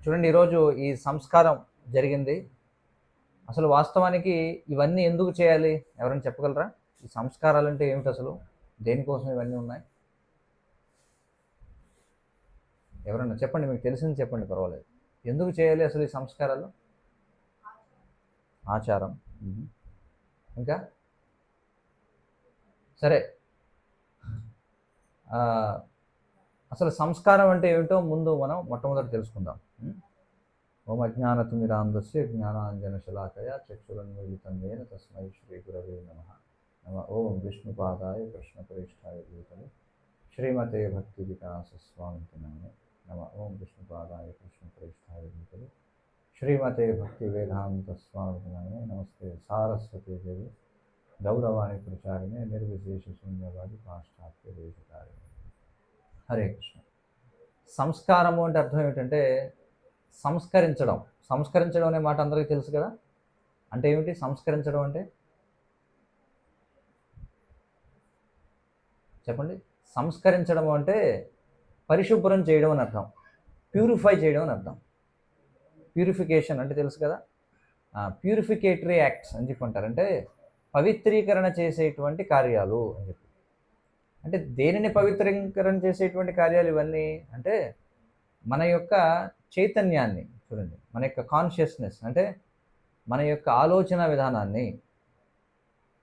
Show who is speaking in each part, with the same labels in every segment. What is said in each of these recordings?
Speaker 1: చూడండి, ఈరోజు ఈ సంస్కారం జరిగింది. అసలు వాస్తవానికి ఇవన్నీ ఎందుకు చేయాలి? ఎవరైనా చెప్పగలరా? ఈ సంస్కారాలంటే ఏమిటి అసలు? దేనికోసం ఇవన్నీ ఉన్నాయి? ఎవరన్నా చెప్పండి, మీకు తెలిసింది చెప్పండి, పర్వాలేదు. ఎందుకు చేయాలి అసలు ఈ సంస్కారాలు? ఆచారం. ఇంకా సరే, అసలు సంస్కారం అంటే ఏమిటో ముందు మనం మొట్టమొదటి తెలుసుకుందాం. ఓం అజ్ఞానతిమిరాంధస్య జ్ఞానాంజనశలాకయ చక్షురున్మిళితం యేన తస్మై శ్రీ గురవే నమః. నమ ఓం విష్ణుపాదాయ కృష్ణప్రేష్ఠాయ భూతలే శ్రీమతే భక్తి వికాస స్వామికి నమః. నమ ఓం విష్ణుపాదాయ కృష్ణప్రేష్ఠాయ భూతలే శ్రీమతే భక్తి వేదాంత స్వామికి నమః. నమస్తే సారస్వతి దేవి గౌరవాణి ప్రచారిణే నిర్విశేష శూన్యవాది పాశ్చాత్య దేశకారిణి. హరే కృష్ణ. సంస్కారము అంటే అర్థం ఏమిటంటే సంస్కరించడం. సంస్కరించడం అనే మాట అందరికీ తెలుసు కదా. అంటే ఏమిటి సంస్కరించడం అంటే? చెప్పండి. సంస్కరించడం అంటే పరిశుభ్రం చేయడం అని అర్థం, ప్యూరిఫై చేయడం అని అర్థం. ప్యూరిఫికేషన్ అంటే తెలుసు కదా. ప్యూరిఫికేటరీ యాక్ట్స్ అని చెప్పి అంటారు. అంటే పవిత్రీకరణ చేసేటువంటి కార్యాలు అని చెప్పి. అంటే దేనిని పవిత్రీకరణ చేసేటువంటి కార్యాలు ఇవన్నీ అంటే మన యొక్క చైతన్యాన్ని, చూడండి, మన యొక్క కాన్షియస్నెస్ అంటే మన యొక్క ఆలోచన విధానాన్ని,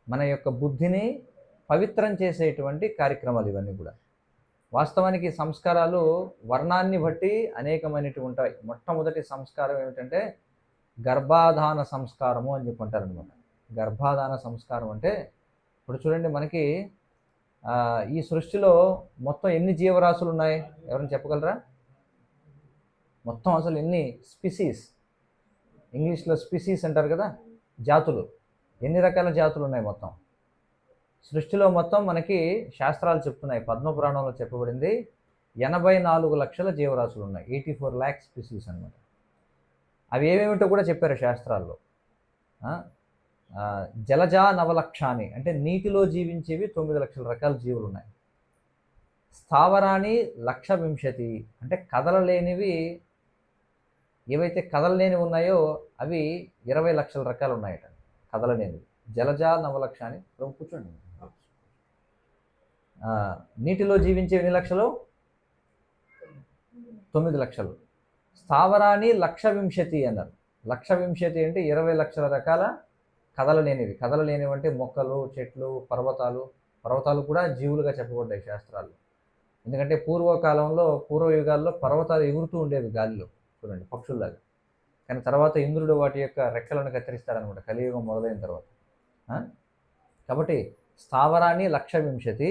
Speaker 1: మన యొక్క బుద్ధిని పవిత్రం చేసేటువంటి కార్యక్రమాలు ఇవన్నీ కూడా. వాస్తవానికి సంస్కారాలు వర్ణాన్ని బట్టి అనేకమైనవి ఉంటాయి. మొట్టమొదటి సంస్కారం ఏమిటంటే గర్భాధాన సంస్కారము అని చెప్పి అంటారనమాట. గర్భాధాన సంస్కారం అంటే ఇప్పుడు చూడండి, మనకి ఈ సృష్టిలో మొత్తం ఎన్ని జీవరాశులు ఉన్నాయి? ఎవరైనా చెప్పగలరా? మొత్తం అసలు ఎన్ని స్పీసీస్, ఇంగ్లీష్లో స్పీసీస్ అంటారు కదా, జాతులు, ఎన్ని రకాల జాతులు ఉన్నాయి మొత్తం సృష్టిలో? మొత్తం మనకి శాస్త్రాలు చెప్తున్నాయి, పద్మపురాణంలో చెప్పబడింది 84 లక్షల జీవరాశులు ఉన్నాయి. 84 lakhs స్పీసీస్ అనమాట. అవి ఏమేమిటో కూడా చెప్పారు శాస్త్రాల్లో. జలజా నవలక్షాని అంటే నీటిలో జీవించేవి 9 లక్షల రకాల జీవులు ఉన్నాయి. స్థావరాణి 1,20,000 అంటే కదలలేనివి, ఏవైతే కదలలేనివి ఉన్నాయో అవి 20 లక్షల రకాలు ఉన్నాయట కదలలేనివి. జలజా నవలక్షాని. కూర్చోండి. నీటిలో జీవించే ఎన్ని లక్షలు? 9 లక్షలు. స్థావరాన్ని 1,20,000 అన్నారు. 1,20,000 అంటే 20 లక్షల రకాల కదలలేనివి. కదలలేనివి అంటే మొక్కలు, చెట్లు, పర్వతాలు కూడా జీవులుగా చెప్పబడ్డాయి శాస్త్రాల్లో. ఎందుకంటే పూర్వయుగాల్లో పర్వతాలు ఎగురుతూ ఉండేవి గాలిలో, చూడండి, పక్షుల్లాగా. కానీ తర్వాత ఇంద్రుడు వాటి యొక్క రెక్కలను కత్తిరిస్తాడనమాట కలియుగం మొదలైన తర్వాత. కాబట్టి స్థావరాన్ని 1,20,000.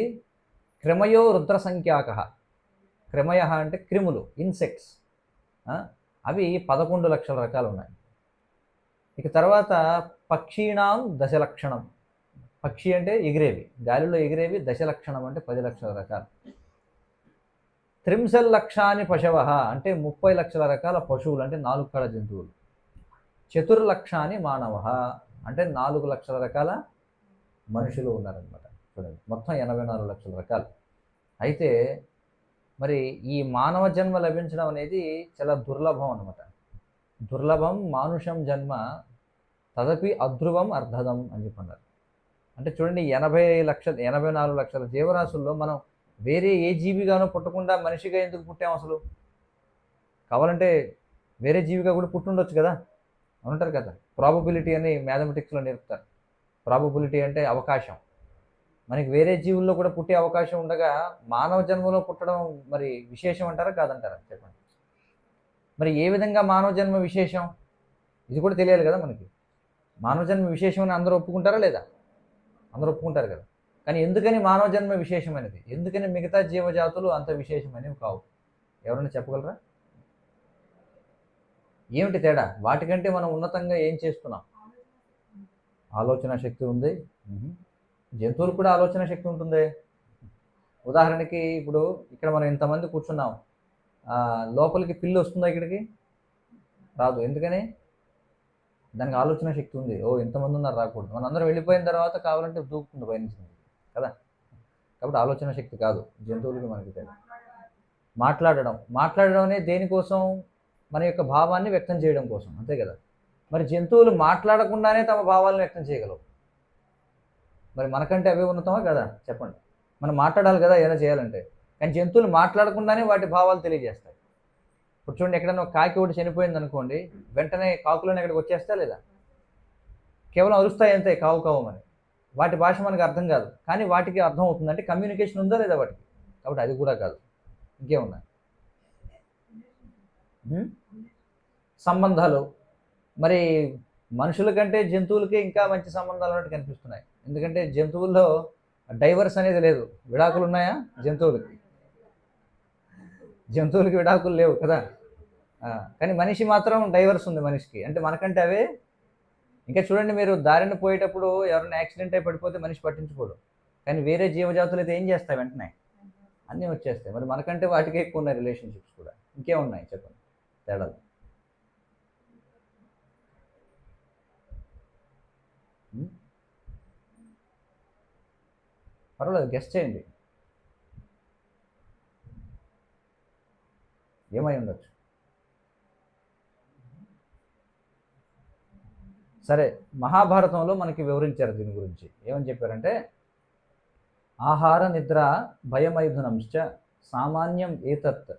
Speaker 1: క్రమయో రుద్ర సంఖ్యాక. క్రమయ అంటే క్రిములు, ఇన్సెక్ట్స్, అవి 11 లక్షల రకాలు ఉన్నాయి. ఇక తర్వాత పక్షీణాం 10 లక్షణం. పక్షి అంటే ఎగిరేవి, గాలిలో ఎగిరేవి. 10 లక్షణం అంటే 10 లక్షల రకాలు. 30 లక్షాని పశవ అంటే 30 లక్షల రకాల పశువులు, అంటే 4 కాళ్ళ జంతువులు. 4 లక్షాని మానవ అంటే 4 లక్షల రకాల మనుషులు ఉన్నారనమాట. చూడండి, మొత్తం 84 లక్షల రకాలు. అయితే మరి ఈ మానవ జన్మ లభించడం అనేది చాలా దుర్లభం అనమాట. దుర్లభం మానుషం జన్మ తదపి అధ్రువం అర్ధదం అని చెప్పన్నారు. అంటే చూడండి, 84 లక్షల జీవరాశుల్లో మనం వేరే ఏ జీవిగానో పుట్టకుండా మనిషిగా ఎందుకు పుట్టాం అసలు? కావాలంటే వేరే జీవిగా కూడా పుట్టుండొచ్చు కదా, అంటారు కదా. ప్రాబబిలిటీ అని మ్యాథమెటిక్స్లో నేర్పుతారు. ప్రాబబిలిటీ అంటే అవకాశం. మనకి వేరే జీవుల్లో కూడా పుట్టే అవకాశం ఉండగా మానవ జన్మలో పుట్టడం మరి విశేషం అంటారా కాదంటారా? చెప్పండి. మరి ఏ విధంగా మానవ జన్మ విశేషం, ఇది కూడా తెలియాలి కదా మనకి. మానవ జన్మ విశేషం అని అందరూ ఒప్పుకుంటారా లేదా? అందరూ ఒప్పుకుంటారు కదా. కానీ ఎందుకని మానవ జన్మ విశేషమైనది? ఎందుకని మిగతా జీవజాతులు అంత విశేషమైనవి కావు? ఎవరైనా చెప్పగలరా? ఏమిటి తేడా? వాటికంటే మనం ఉన్నతంగా ఏం చేస్తున్నాం? ఆలోచన శక్తి ఉంది. జంతువులకు కూడా ఆలోచన శక్తి ఉంటుంది. ఉదాహరణకి ఇప్పుడు ఇక్కడ మనం ఇంతమంది కూర్చున్నాం, లోపలికి పిల్లి వస్తుందా? ఇక్కడికి రాదు. ఎందుకని? దానికి ఆలోచన శక్తి ఉంది. ఇంతమంది ఉన్నారు, రాకూడదు. మన అందరం వెళ్ళిపోయిన తర్వాత కావాలంటే దూకుతుంది పైనుంచి కదా. కాబట్టి ఆలోచన శక్తి కాదు జంతువులకి మనకి తేడా. మాట్లాడడం అనేది దేనికోసం? మన యొక్క భావాన్ని వ్యక్తం చేయడం కోసం, అంతే కదా. మరి జంతువులు మాట్లాడకుండానే తమ భావాలను వ్యక్తం చేయగలవు. మరి మనకంటే అవే ఉన్నతమా కదా చెప్పండి. మనం మాట్లాడాలి కదా ఏదైనా చేయాలంటే, కానీ జంతువులు మాట్లాడకుండానే వాటి భావాలు తెలియజేస్తాయి. ఇప్పుడు చూడండి, ఎక్కడైనా ఒక కాకి ఒకటి చనిపోయింది అనుకోండి, వెంటనే కాకులను ఎక్కడికి వచ్చేస్తా లేదా? కేవలం అరుస్తాయి అంతే, కావు కావు అని. వాటి భాష మనకు అర్థం కాదు, కానీ వాటికి అర్థం అవుతుంది. అంటే కమ్యూనికేషన్ ఉందా లేదా వాటికి? కాబట్టి అది కూడా కాదు. ఇంకేమున్నాయి? సంబంధాలు. మరి మనుషుల కంటే జంతువులకి ఇంకా మంచి సంబంధాలు అన్నట్టు కనిపిస్తున్నాయి. ఎందుకంటే జంతువుల్లో డైవర్స్ అనేది లేదు. విడాకులు ఉన్నాయా జంతువులకి? జంతువులకి విడాకులు లేవు కదా. కానీ మనిషి మాత్రం డైవర్స్ ఉంది మనిషికి. అంటే మనకంటే అవే. ఇంకా చూడండి, మీరు దారిన పోయేటప్పుడు ఎవరైనా యాక్సిడెంట్ అయి పడిపోతే మనిషి పట్టించుకోడు, కానీ వేరే జీవజాతులు అయితే ఏం చేస్తాయి? వెంటనే అన్నీ వచ్చేస్తాయి. మరి మనకంటే వాటికి ఎక్కువ ఉన్నాయి రిలేషన్షిప్స్ కూడా. ఇంకేమున్నాయి చెప్పండి తేడాలు? పర్వాలేదు, గెస్ట్ చేయండి. ఏమై ఉండొచ్చు? సరే, మహాభారతంలో మనకి వివరించారు దీని గురించి. ఏమని చెప్పారంటే, ఆహార నిద్ర భయమైథునంశ్చ సామాన్యం ఏతత్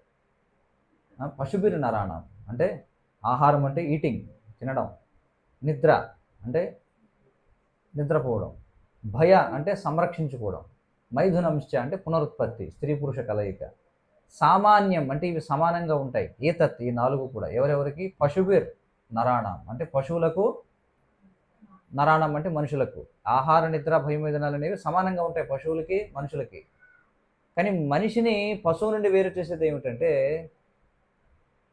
Speaker 1: పశుభిర్ నరాణం. అంటే ఆహారం అంటే ఈటింగ్, తినడం, నిద్ర అంటే నిద్రపోవడం, భయ అంటే సంరక్షించుకోవడం, మైథునంశ్చ అంటే పునరుత్పత్తి, స్త్రీ పురుష కలయిక, సామాన్యం అంటే ఇవి సమానంగా ఉంటాయి. ఏతత్ ఈ నాలుగు కూడా ఎవరెవరికి? పశుభిర్ నరాణం అంటే పశువులకు, నరాణం అంటే మనుషులకు. ఆహార నిద్ర భయమైదనాలు అనేవి సమానంగా ఉంటాయి పశువులకి మనుషులకి. కానీ మనిషిని పశువు నుండి వేరు చేసేది ఏమిటంటే,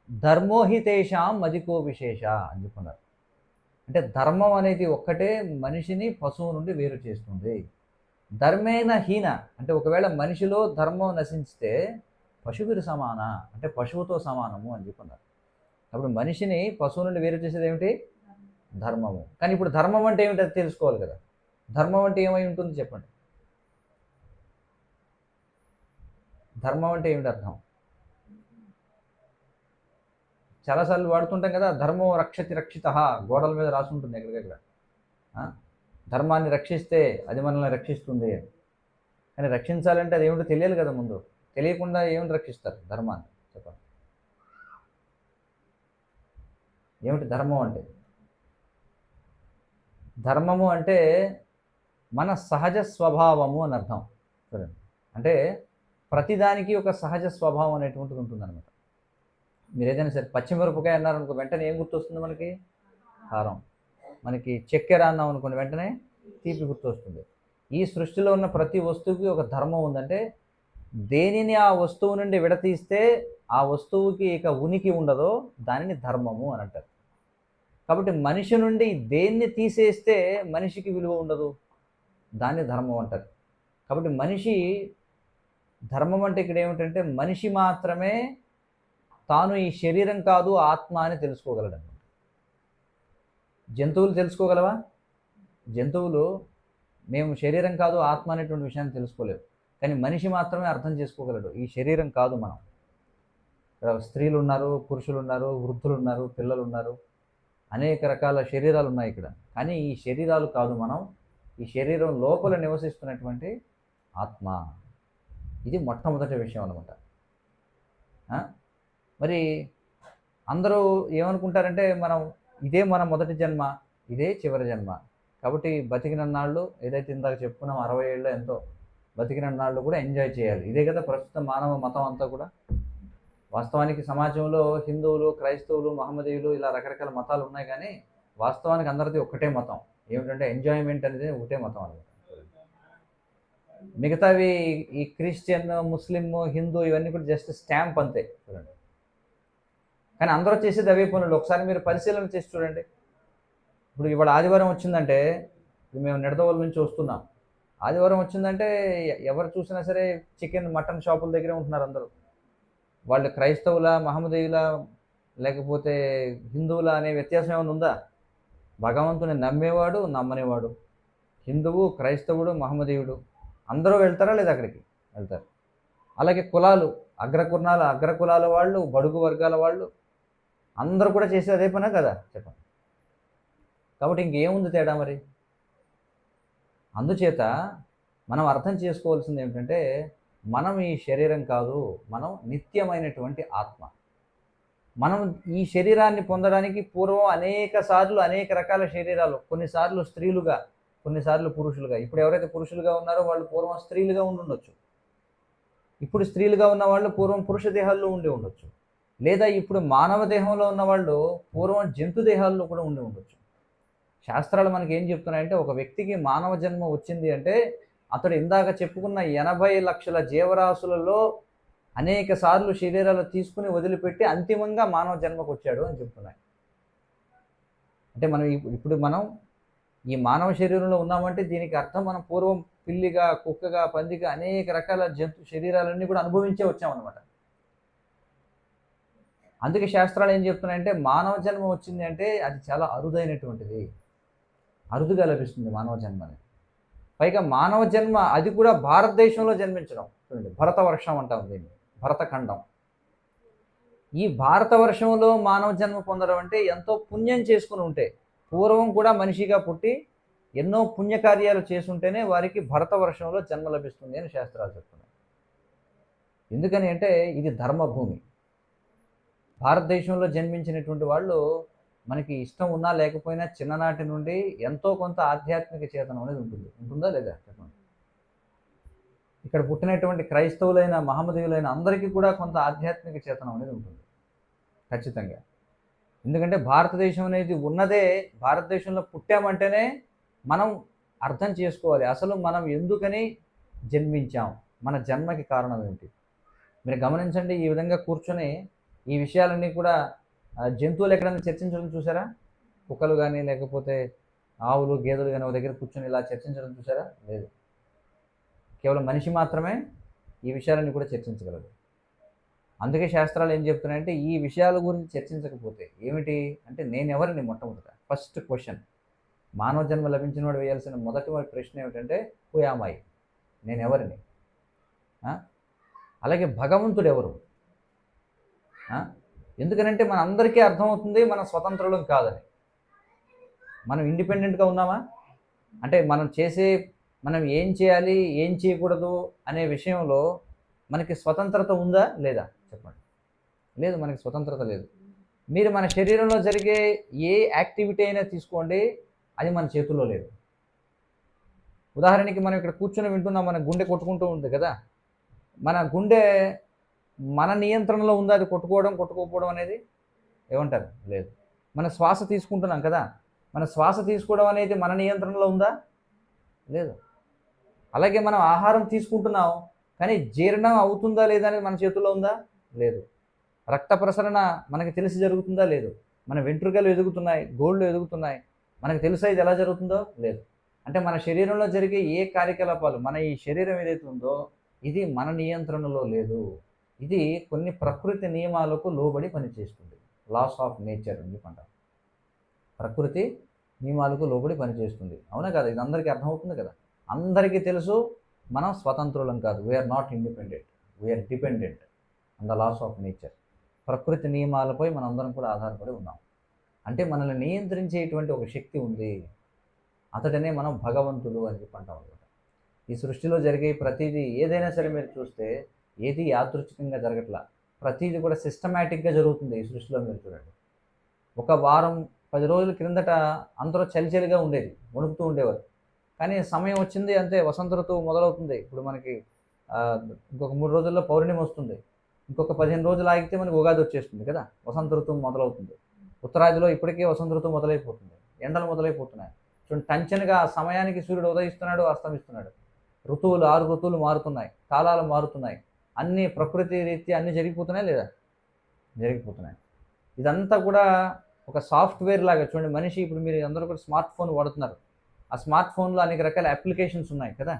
Speaker 1: ధర్మోహితేషాం మదికో విశేష అని చెప్పున్నారు. అంటే ధర్మం అనేది ఒక్కటే మనిషిని పశువు నుండి వేరు చేస్తుంది. ధర్మేన హీన అంటే ఒకవేళ మనిషిలో ధర్మం నశించితే పశువుకి సమాన అంటే పశువుతో సమానము అని చెప్పున్నారు. అప్పుడు మనిషిని పశువు నుండి వేరు చేసేది ఏమిటి? ధర్మము. కానీ ఇప్పుడు ధర్మం అంటే ఏమిటి అది తెలుసుకోవాలి కదా. ధర్మం అంటే ఏమై ఉంటుంది చెప్పండి. ధర్మం అంటే ఏమిటి అర్థం? చాలాసార్లు వాడుతుంటాం కదా, ధర్మం రక్షతి రక్షిత, గోడల మీద రాసి ఉంటుంది ఎక్కడికెక్కడ. ధర్మాన్ని రక్షిస్తే అది మనల్ని రక్షిస్తుంది. కానీ రక్షించాలంటే అది ఏమిటో తెలియాలి కదా ముందు. తెలియకుండా ఏమిటి రక్షిస్తారు ధర్మాన్ని చెప్పండి. ఏమిటి ధర్మం అంటే? ధర్మము అంటే మన సహజ స్వభావము అని అర్థం. చూడండి, అంటే ప్రతిదానికి ఒక సహజ స్వభావం అనేటువంటిది ఉంటుందన్నమాట. మీరు ఏదైనా సరే పచ్చిమిరపకాయ అన్నారనుకో, వెంటనే ఏం గుర్తొస్తుంది మనకి? కారం. మనకి చక్కెర అన్నాం అనుకోండి, వెంటనే తీపి గుర్తొస్తుంది. ఈ సృష్టిలో ఉన్న ప్రతి వస్తువుకి ఒక ధర్మం ఉందంటే, దేనిని ఆ వస్తువు నుండి విడతీస్తే ఆ వస్తువుకి ఇక ఉనికి ఉండదో దానిని ధర్మము అని అంటారు. కాబట్టి మనిషి నుండి దేన్ని తీసేస్తే మనిషికి విలువ ఉండదు, దాన్ని ధర్మం అంటారు. కాబట్టి మనిషి ధర్మం అంటే ఇక్కడ ఏమిటంటే, మనిషి మాత్రమే తాను ఈ శరీరం కాదు ఆత్మ అని తెలుసుకోగలడు. జంతువులు తెలుసుకోగలవా? జంతువులు మేము శరీరం కాదు ఆత్మ అనేటువంటి విషయాన్ని తెలుసుకోలేవు. కానీ మనిషి మాత్రమే అర్థం చేసుకోగలడు, ఈ శరీరం కాదు మనం. స్త్రీలు ఉన్నారు, పురుషులు ఉన్నారు, వృద్ధులు ఉన్నారు, పిల్లలు ఉన్నారు, అనేక రకాల శరీరాలు ఉన్నాయి ఇక్కడ. కానీ ఈ శరీరాలు కాదు మనం, ఈ శరీరం లోపల నివసిస్తున్నటువంటి ఆత్మ. ఇది మొట్టమొదటి విషయం అనమాట. మరి అందరూ ఏమనుకుంటారంటే, మనం ఇదే మన మొదటి జన్మ, ఇదే చివరి జన్మ. కాబట్టి బతికినన్నాళ్ళు ఏదైతే ఇందాక చెప్పుకున్నాం 60 ఏళ్ళు ఎంతో, బతికినన్నాళ్ళు కూడా ఎంజాయ్ చేయాలి. ఇదే కదా ప్రస్తుతం మానవ మతం అంతా కూడా. వాస్తవానికి సమాజంలో హిందువులు, క్రైస్తవులు, మహమ్మదీయులు ఇలా రకరకాల మతాలు ఉన్నాయి, కానీ వాస్తవానికి అందరిది ఒక్కటే మతం. ఏమిటంటే ఎంజాయ్మెంట్ అనేది ఒకటే మతం అనమాట. మిగతావి ఈ క్రిస్టియన్, ముస్లిం, హిందూ ఇవన్నీ కూడా జస్ట్ స్టాంప్ అంతే చూడండి. కానీ అందరూ చేసేది అవే పనులు. ఒకసారి మీరు పరిశీలన చేసి చూడండి. ఇప్పుడు ఇవాళ ఆదివారం వచ్చిందంటే, ఇప్పుడు మేము నిడదవోలు నుంచి వస్తున్నాం, ఆదివారం వచ్చిందంటే ఎవరు చూసినా సరే చికెన్, మటన్ షాపుల దగ్గరే ఉంటున్నారు అందరూ. వాళ్ళు క్రైస్తవుల, మహమ్మదీయుల, లేకపోతే హిందువుల అనే వ్యత్యాసం ఏమైనా ఉందా? భగవంతుని నమ్మేవాడు, నమ్మనేవాడు, హిందువు, క్రైస్తవుడు, మహమ్మదీయుడు అందరూ వెళ్తారా లేదా? అక్కడికి వెళ్తారు. అలాగే కులాలు, అగ్రకులాల వాళ్ళు, బడుగు వర్గాల వాళ్ళు, అందరూ కూడా చేసేది అదే పనా కదా చెప్పండి. కాబట్టి ఇంకేముంది తేడా మరి? అందుచేత మనం అర్థం చేసుకోవాల్సింది ఏమిటంటే, మనం ఈ శరీరం కాదు, మనం నిత్యమైనటువంటి ఆత్మ. మనం ఈ శరీరాన్ని పొందడానికి పూర్వం అనేక సార్లు అనేక రకాల శరీరాలు, కొన్నిసార్లు స్త్రీలుగా, కొన్నిసార్లు పురుషులుగా. ఇప్పుడు ఎవరైతే పురుషులుగా ఉన్నారో వాళ్ళు పూర్వం స్త్రీలుగా ఉండుండొచ్చు. ఇప్పుడు స్త్రీలుగా ఉన్న వాళ్ళు పూర్వం పురుష దేహాల్లో ఉండి ఉండొచ్చు. లేదా ఇప్పుడు మానవ దేహంలో ఉన్న వాళ్ళు పూర్వం జంతు దేహాల్లో కూడా ఉండి ఉండొచ్చు. శాస్త్రాలు మనకి ఏం చెప్తున్నాయంటే, ఒక వ్యక్తికి మానవ జన్మ వచ్చింది అంటే అతడు ఇందాక చెప్పుకున్న 80 లక్షల జీవరాశులలో అనేక సార్లు శరీరాలు తీసుకుని వదిలిపెట్టి అంతిమంగా మానవ జన్మకు వచ్చాడు అని చెప్తున్నాయి. అంటే మనం ఇప్పుడు మనం ఈ మానవ శరీరంలో ఉన్నామంటే దీనికి అర్థం మనం పూర్వం పిల్లిగా, కుక్కగా, పందిగా అనేక రకాల జంతు శరీరాలన్నీ కూడా అనుభవించే వచ్చామన్నమాట. అందుకే శాస్త్రాలు ఏం చెప్తున్నాయంటే, మానవ జన్మ వచ్చింది అంటే అది చాలా అరుదైనటువంటిది, అరుదుగా లభిస్తుంది మానవ జన్మ అనేది. పైగా మానవ జన్మ అది కూడా భారతదేశంలో జన్మించడం. చూడండి, భరతవర్షం అంటాం దీన్ని, భరతఖండం. ఈ భారతవర్షంలో మానవ జన్మ పొందడం అంటే ఎంతో పుణ్యం చేసుకుని ఉంటే, పూర్వం కూడా మనిషిగా పుట్టి ఎన్నో పుణ్యకార్యాలు చేసుంటేనే వారికి భరతవర్షంలో జన్మ లభిస్తుంది అని శాస్త్రాలు చెప్తున్నాయి. ఎందుకని అంటే ఇది ధర్మభూమి. భారతదేశంలో జన్మించినటువంటి వాళ్ళు మనకి ఇష్టం ఉన్నా లేకపోయినా చిన్ననాటి నుండి ఎంతో కొంత ఆధ్యాత్మిక చేతనం అనేది ఉంటుంది. ఉంటుందా లేదా చెప్పండి. ఇక్కడ పుట్టినటువంటి క్రైస్తవులైన, మహమ్మదీయులైన అందరికీ కూడా కొంత ఆధ్యాత్మిక చేతనం అనేది ఉంటుంది ఖచ్చితంగా. ఎందుకంటే భారతదేశం అనేది ఉన్నదే, భారతదేశంలో పుట్టామంటేనే మనం అర్థం చేసుకోవాలి అసలు మనం ఎందుకని జన్మించాం, మన జన్మకి కారణం ఏమిటి. మీరు గమనించండి, ఈ విధంగా కూర్చొని ఈ విషయాలన్నీ కూడా జంతువులు ఎక్కడైనా చర్చించడం చూసారా? కుక్కలు కానీ లేకపోతే ఆవులు, గేదెలు కానీ ఒక దగ్గర కూర్చొని ఇలా చర్చించడం చూసారా? లేదు. కేవలం మనిషి మాత్రమే ఈ విషయాలన్నీ కూడా చర్చించగలరు. అందుకే శాస్త్రాలు ఏం చెప్తున్నాయంటే, ఈ విషయాల గురించి చర్చించకపోతే ఏమిటి అంటే నేనెవరిని మొట్టమొదట ఫస్ట్ క్వశ్చన్, మానవ జన్మ లభించిన వాడు వేయాల్సిన మొదటి ప్రశ్న ఏమిటంటే హూ యామ్ ఐ, నేనెవరిని. అలాగే భగవంతుడు ఎవరు. ఎందుకనంటే మన అందరికీ అర్థమవుతుంది మనం స్వతంత్రులం కాదని. మనం ఇండిపెండెంట్గా ఉన్నామా అంటే మనం ఏం చేయాలి ఏం చేయకూడదు అనే విషయంలో మనకి స్వతంత్రత ఉందా లేదా చెప్పండి. లేదు, మనకి స్వతంత్రత లేదు. మీరు మన శరీరంలో జరిగే ఏ యాక్టివిటీ అయినా తీసుకోండి, అది మన చేతుల్లో లేదు. ఉదాహరణకి మనం ఇక్కడ కూర్చొని వింటున్నాం, మన గుండె కొట్టుకుంటూ ఉంది కదా, మన గుండె మన నియంత్రణలో ఉందా అది కొట్టుకోవడం కొట్టుకోకపోవడం అనేది? ఏమంటారు? లేదు. మన శ్వాస తీసుకుంటున్నాం కదా, మన శ్వాస తీసుకోవడం అనేది మన నియంత్రణలో ఉందా? లేదు. అలాగే మనం ఆహారం తీసుకుంటున్నాం, కానీ జీర్ణం అవుతుందా లేదా అనేది మన చేతుల్లో ఉందా? లేదు. రక్త ప్రసరణ మనకి తెలిసి జరుగుతుందా? లేదు. మన వెంట్రుకలు ఎదుగుతున్నాయి, గోళ్ళు ఎదుగుతున్నాయి, మనకు తెలుసా ఇది ఎలా జరుగుతుందో? లేదు. అంటే మన శరీరంలో జరిగే ఏ కార్యకలాపాలు, మన ఈ శరీరం ఏదైతే ఉందో ఇది మన నియంత్రణలో లేదు. ఇది కొన్ని ప్రకృతి నియమాలకు లోబడి పనిచేస్తుంది. లాస్ ఆఫ్ నేచర్ అని చెప్పంటారు. ప్రకృతి నియమాలకు లోబడి పనిచేస్తుంది. అవునా కదా? ఇది అందరికీ అర్థమవుతుంది కదా. అందరికీ తెలుసు మనం స్వతంత్రులం కాదు. We are not independent, we are dependent on the laws of nature. ప్రకృతి నియమాలపై మనందరం కూడా ఆధారపడి ఉన్నాం. అంటే మనల్ని నియంత్రించేటువంటి ఒక శక్తి ఉంది, అతడనే మనం భగవంతుడు అని చెప్పంటాం అనమాట. ఈ సృష్టిలో జరిగే ప్రతిదీ ఏదైనా సరే మీరు చూస్తే ఏది యాదృచ్ఛికంగా జరగట్లా, ప్రతిదీ కూడా సిస్టమేటిక్గా జరుగుతుంది ఈ సృష్టిలో. మీరు చూడండి, ఒక వారం 10 రోజుల క్రిందట అందరూ చలిచలిగా ఉండేది, వణుకుతూ ఉండేవారు. కానీ సమయం వచ్చింది అంతే, వసంత ఋతువు మొదలవుతుంది. ఇప్పుడు మనకి ఇంకొక 3 రోజుల్లో పౌర్ణమి వస్తుంది, ఇంకొక 15 రోజులు ఆగితే మనకి ఉగాది వచ్చేస్తుంది కదా, వసంత ఋతువు మొదలవుతుంది. ఉత్తరాదిలో ఇప్పటికే వసంత ఋతువు మొదలైపోతుంది, ఎండలు మొదలైపోతున్నాయి. చూడండి, టంచనగా సమయానికి సూర్యుడు ఉదయిస్తున్నాడు, అస్తమిస్తున్నాడు. ఋతువులు 6 ఋతువులు మారుతున్నాయి, కాలాలు మారుతున్నాయి, అన్నీ ప్రకృతి రీత్యా అన్నీ జరిగిపోతున్నాయి లేదా? జరిగిపోతున్నాయి. ఇదంతా కూడా ఒక సాఫ్ట్వేర్ లాగా. చూడండి, మనిషి ఇప్పుడు మీరు అందరూ కూడా స్మార్ట్ ఫోన్ వాడుతున్నారు. ఆ స్మార్ట్ ఫోన్లో అనేక రకాల అప్లికేషన్స్ ఉన్నాయి కదా.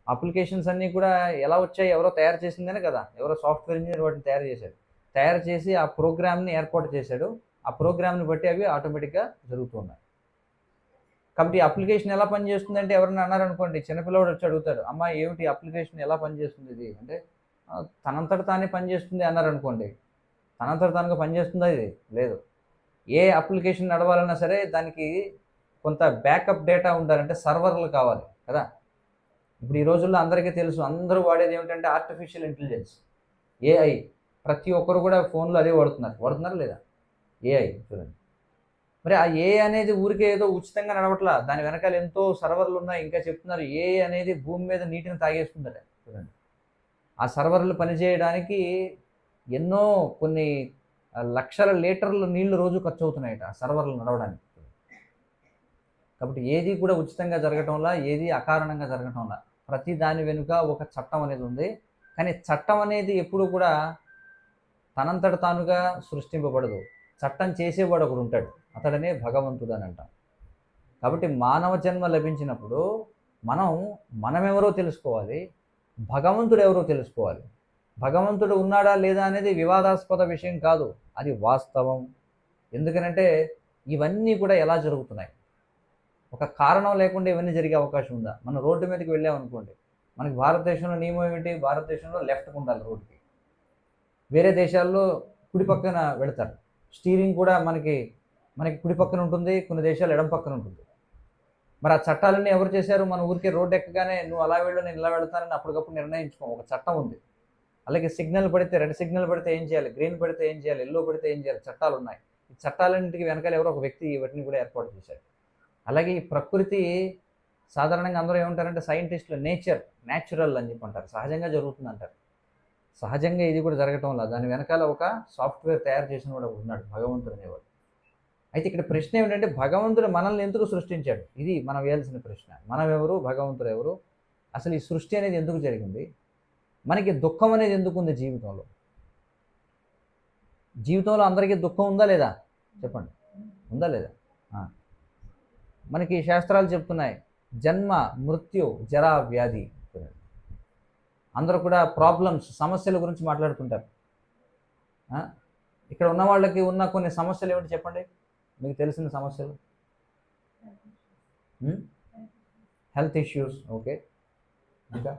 Speaker 1: అప్లికేషన్స్ అన్నీ కూడా ఎలా వచ్చాయి? ఎవరో తయారు చేసిందనే కదా, ఎవరో సాఫ్ట్వేర్ ఇంజనీర్ వాటిని తయారు చేశాడు. తయారు చేసి ఆ ప్రోగ్రామ్ని ఏర్పాటు చేశాడు. ఆ ప్రోగ్రామ్ని బట్టి అవి ఆటోమేటిక్గా జరుగుతూ ఉన్నాయి. కాబట్టి ఈ అప్లికేషన్ ఎలా పనిచేస్తుంది అంటే, ఎవరైనా అన్నారనుకోండి, చిన్నపిల్లవాడు వచ్చి అడుగుతాడు, అమ్మ ఏమిటి అప్లికేషన్ ఎలా పనిచేస్తుంది ఇది అంటే, తనంతట తానే పనిచేస్తుంది అన్నారనుకోండి. తనంతట తానుగా పనిచేస్తుందా ఇది? లేదు. ఏ అప్లికేషన్ నడవాలన్నా సరే దానికి కొంత బ్యాకప్ డేటా ఉండాలంటే సర్వర్లు కావాలి కదా. ఇప్పుడు ఈ రోజుల్లో అందరికీ తెలుసు, అందరూ వాడేది ఏమిటంటే ఆర్టిఫిషియల్ ఇంటెలిజెన్స్, ఏఐ. ప్రతి ఒక్కరు కూడా ఫోన్లో అదే వాడుతున్నారు లేదా? ఏఐ చూడండి. మరి ఆ ఏఐ అనేది ఊరికే ఏదో ఉచితంగా నడవట్లా, దాని వెనకాల ఎంతో సర్వర్లు ఉన్నాయి. ఇంకా చెప్తున్నారు ఏఐ అనేది భూమి మీద నీటిని తాగేస్తుందట చూడండి. ఆ సర్వర్లు పనిచేయడానికి ఎన్నో కొన్ని లక్షల లీటర్లు నీళ్లు రోజు ఖర్చు అవుతున్నాయట ఆ సర్వర్లు నడవడానికి. కాబట్టి ఏది కూడా ఉచితంగా జరగటంలా, ఏది అకారణంగా జరగటంలా. ప్రతి దాని వెనుక ఒక చట్టం అనేది ఉంది. కానీ చట్టం అనేది ఎప్పుడు కూడా తనంతట తానుగా సృష్టింపబడదు. చట్టం చేసేవాడు ఒకడు ఉంటాడు, అతడనే భగవంతుడు అని అంటాం. కాబట్టి మానవ జన్మ లభించినప్పుడు మనమెవరో తెలుసుకోవాలి, భగవంతుడు ఎవరో తెలుసుకోవాలి. భగవంతుడు ఉన్నాడా లేదా అనేది వివాదాస్పద విషయం కాదు, అది వాస్తవం. ఎందుకనంటే ఇవన్నీ కూడా ఎలా జరుగుతున్నాయి? ఒక కారణం లేకుండా ఇవన్నీ జరిగే అవకాశం ఉందా? మనం రోడ్డు మీదకి వెళ్ళామనుకోండి, మనకి భారతదేశంలో నియమం ఏమిటి? భారతదేశంలో లెఫ్ట్కి ఉండాలి రోడ్డుకి. వేరే దేశాల్లో కుడి పక్కన వెళతారు. స్టీరింగ్ కూడా మనకి కుడి పక్కన ఉంటుంది, కొన్ని దేశాలు ఎడం పక్కన ఉంటుంది. మరి ఆ చట్టాలన్నీ ఎవరు చేశారు? మన ఊరికే రోడ్డు ఎక్కగానే నువ్వు అలా వెళ్ళు, నేను ఇలా వెళ్తానని అప్పటికప్పుడు నిర్ణయించుకో. ఒక చట్టం ఉంది. అలాగే సిగ్నల్ పడితే, రెడ్ సిగ్నల్ పడితే ఏం చేయాలి, గ్రీన్ పడితే ఏం చేయాలి, ఎల్లో పడితే ఏం చేయాలి, చట్టాలు ఉన్నాయి. ఈ చట్టాలన్నింటికి వెనకాల ఎవరో ఒక వ్యక్తి వాటిని కూడా ఏర్పాటు చేశారు. అలాగే ఈ ప్రకృతి సాధారణంగా అందరూ ఏమంటారంటే సైంటిస్టులు న్యాచురల్ అని చెప్పి అంటారు, సహజంగా జరుగుతుంది అంటారు. సహజంగా ఇది కూడా జరగటం వల్ల దాని వెనకాల ఒక సాఫ్ట్వేర్ తయారు చేసిన వాడు ఉన్నాడు, భగవంతుడు అనేవాడు. అయితే ఇక్కడ ప్రశ్న ఏమిటంటే భగవంతుడు మనల్ని ఎందుకు సృష్టించాడు? ఇది మనం వేయాల్సిన ప్రశ్న. మనం ఎవరు, భగవంతుడు ఎవరు, అసలు ఈ సృష్టి అనేది ఎందుకు జరిగింది, మనకి దుఃఖం అనేది ఎందుకు ఉంది జీవితంలో అందరికీ దుఃఖం ఉందా లేదా చెప్పండి, ఉందా లేదా? మనకి శాస్త్రాలు చెప్తున్నాయి జన్మ, మృత్యు, జరా, వ్యాధి. అందరూ కూడా ప్రాబ్లమ్స్, సమస్యల గురించి మాట్లాడుతుంటారు. ఇక్కడ ఉన్న వాళ్ళకి ఉన్న కొన్ని సమస్యలు ఏమిటి చెప్పండి, మీకు తెలిసిన సమస్యలు? Health issues, okay. ఇంకా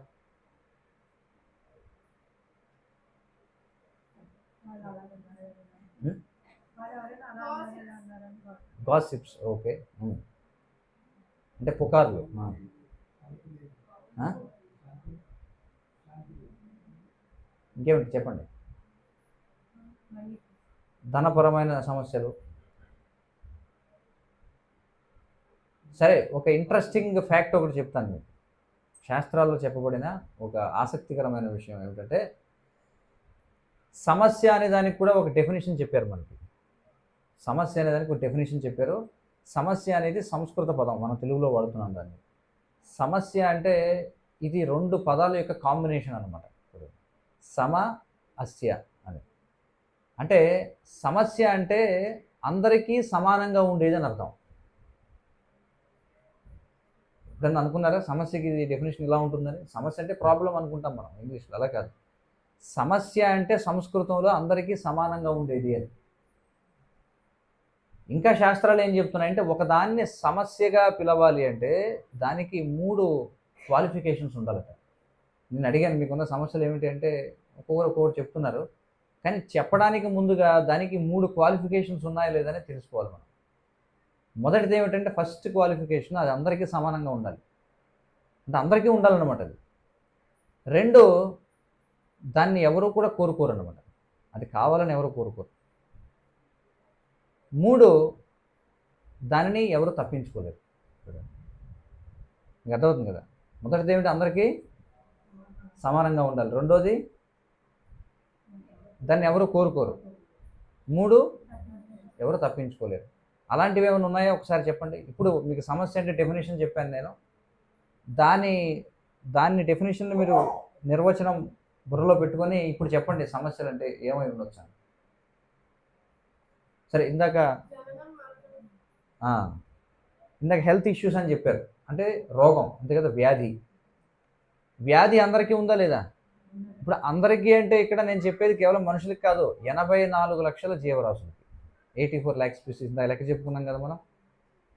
Speaker 1: గాసిప్స్, ఓకే. అంటే పుకార్లు. ఇంకేమిటి చెప్పండి? ధనపరమైన సమస్యలు. సరే, ఒక ఇంట్రెస్టింగ్ ఫ్యాక్ట్ ఒకటి చెప్తాను మీకు. శాస్త్రాల్లో చెప్పబడిన ఒక ఆసక్తికరమైన విషయం ఏమిటంటే సమస్య అనే దానికి కూడా ఒక డెఫినేషన్ చెప్పారు మనకి. సమస్య అనే దానికి ఒక డెఫినేషన్ చెప్పారు. సమస్య అనేది సంస్కృత పదం, మనం తెలుగులో వాడుతున్నాం దాన్ని. సమస్య అంటే ఇది రెండు పదాల యొక్క కాంబినేషన్ అనమాట. సమ అస్య అని అంటే సమస్య అంటే అందరికీ సమానంగా ఉండేది అని అర్థం. దాన్ని అనుకున్నారా సమస్యకి డెఫినేషన్ ఇలా ఉంటుందని? సమస్య అంటే ప్రాబ్లం అనుకుంటాం మనం ఇంగ్లీష్లో, అలా కాదు. సమస్య అంటే సంస్కృతంలో అందరికీ సమానంగా ఉండేది అని. ఇంకా శాస్త్రాలు ఏం చెప్తున్నాయంటే ఒకదాన్ని సమస్యగా పిలవాలి అంటే దానికి 3 క్వాలిఫికేషన్స్ ఉండాలట. నేను అడిగాను మీకున్న సమస్యలు ఏమిటి అంటే ఒక్కొక్కరు చెప్తున్నారు, కానీ చెప్పడానికి ముందుగా దానికి 3 క్వాలిఫికేషన్స్ ఉన్నాయా లేదని తెలుసుకోవాలి మనం. మొదటిది ఏమిటంటే ఫస్ట్ క్వాలిఫికేషన్, అది అందరికీ సమానంగా ఉండాలి, అంటే అందరికీ ఉండాలన్నమాట అది. 2, దాన్ని ఎవరు కూడా కోరుకోరు అన్నమాట, అది కావాలని ఎవరు కోరుకోరు. 3, దానిని ఎవరు తప్పించుకోలేరు. మీకు అర్థమవుతుంది కదా? మొదటిది ఏమిటి? అందరికీ సమానంగా ఉండాలి. రెండోది దాన్ని ఎవరు కోరుకోరు. 3, ఎవరు తప్పించుకోలేరు. అలాంటివి ఏమైనా ఉన్నాయో ఒకసారి చెప్పండి. ఇప్పుడు మీకు సమస్య అంటే డెఫినేషన్ చెప్పాను నేను, దాన్ని డెఫినేషన్లు మీరు నిర్వచనం బుర్రలో పెట్టుకొని ఇప్పుడు చెప్పండి సమస్యలు అంటే ఏమై ఉండొచ్చు. సరే, ఇందాక హెల్త్ ఇష్యూస్ అని చెప్పారు, అంటే రోగం అంతే కదా, వ్యాధి అందరికీ ఉందా లేదా? ఇప్పుడు అందరికీ అంటే ఇక్కడ నేను చెప్పేది కేవలం మనుషులకి కాదు, 84 లక్షల జీవరాశులకి, 84 lakhs స్పీసీస్. ఇందా లెక్క చెప్పుకున్నాం కదా మనం.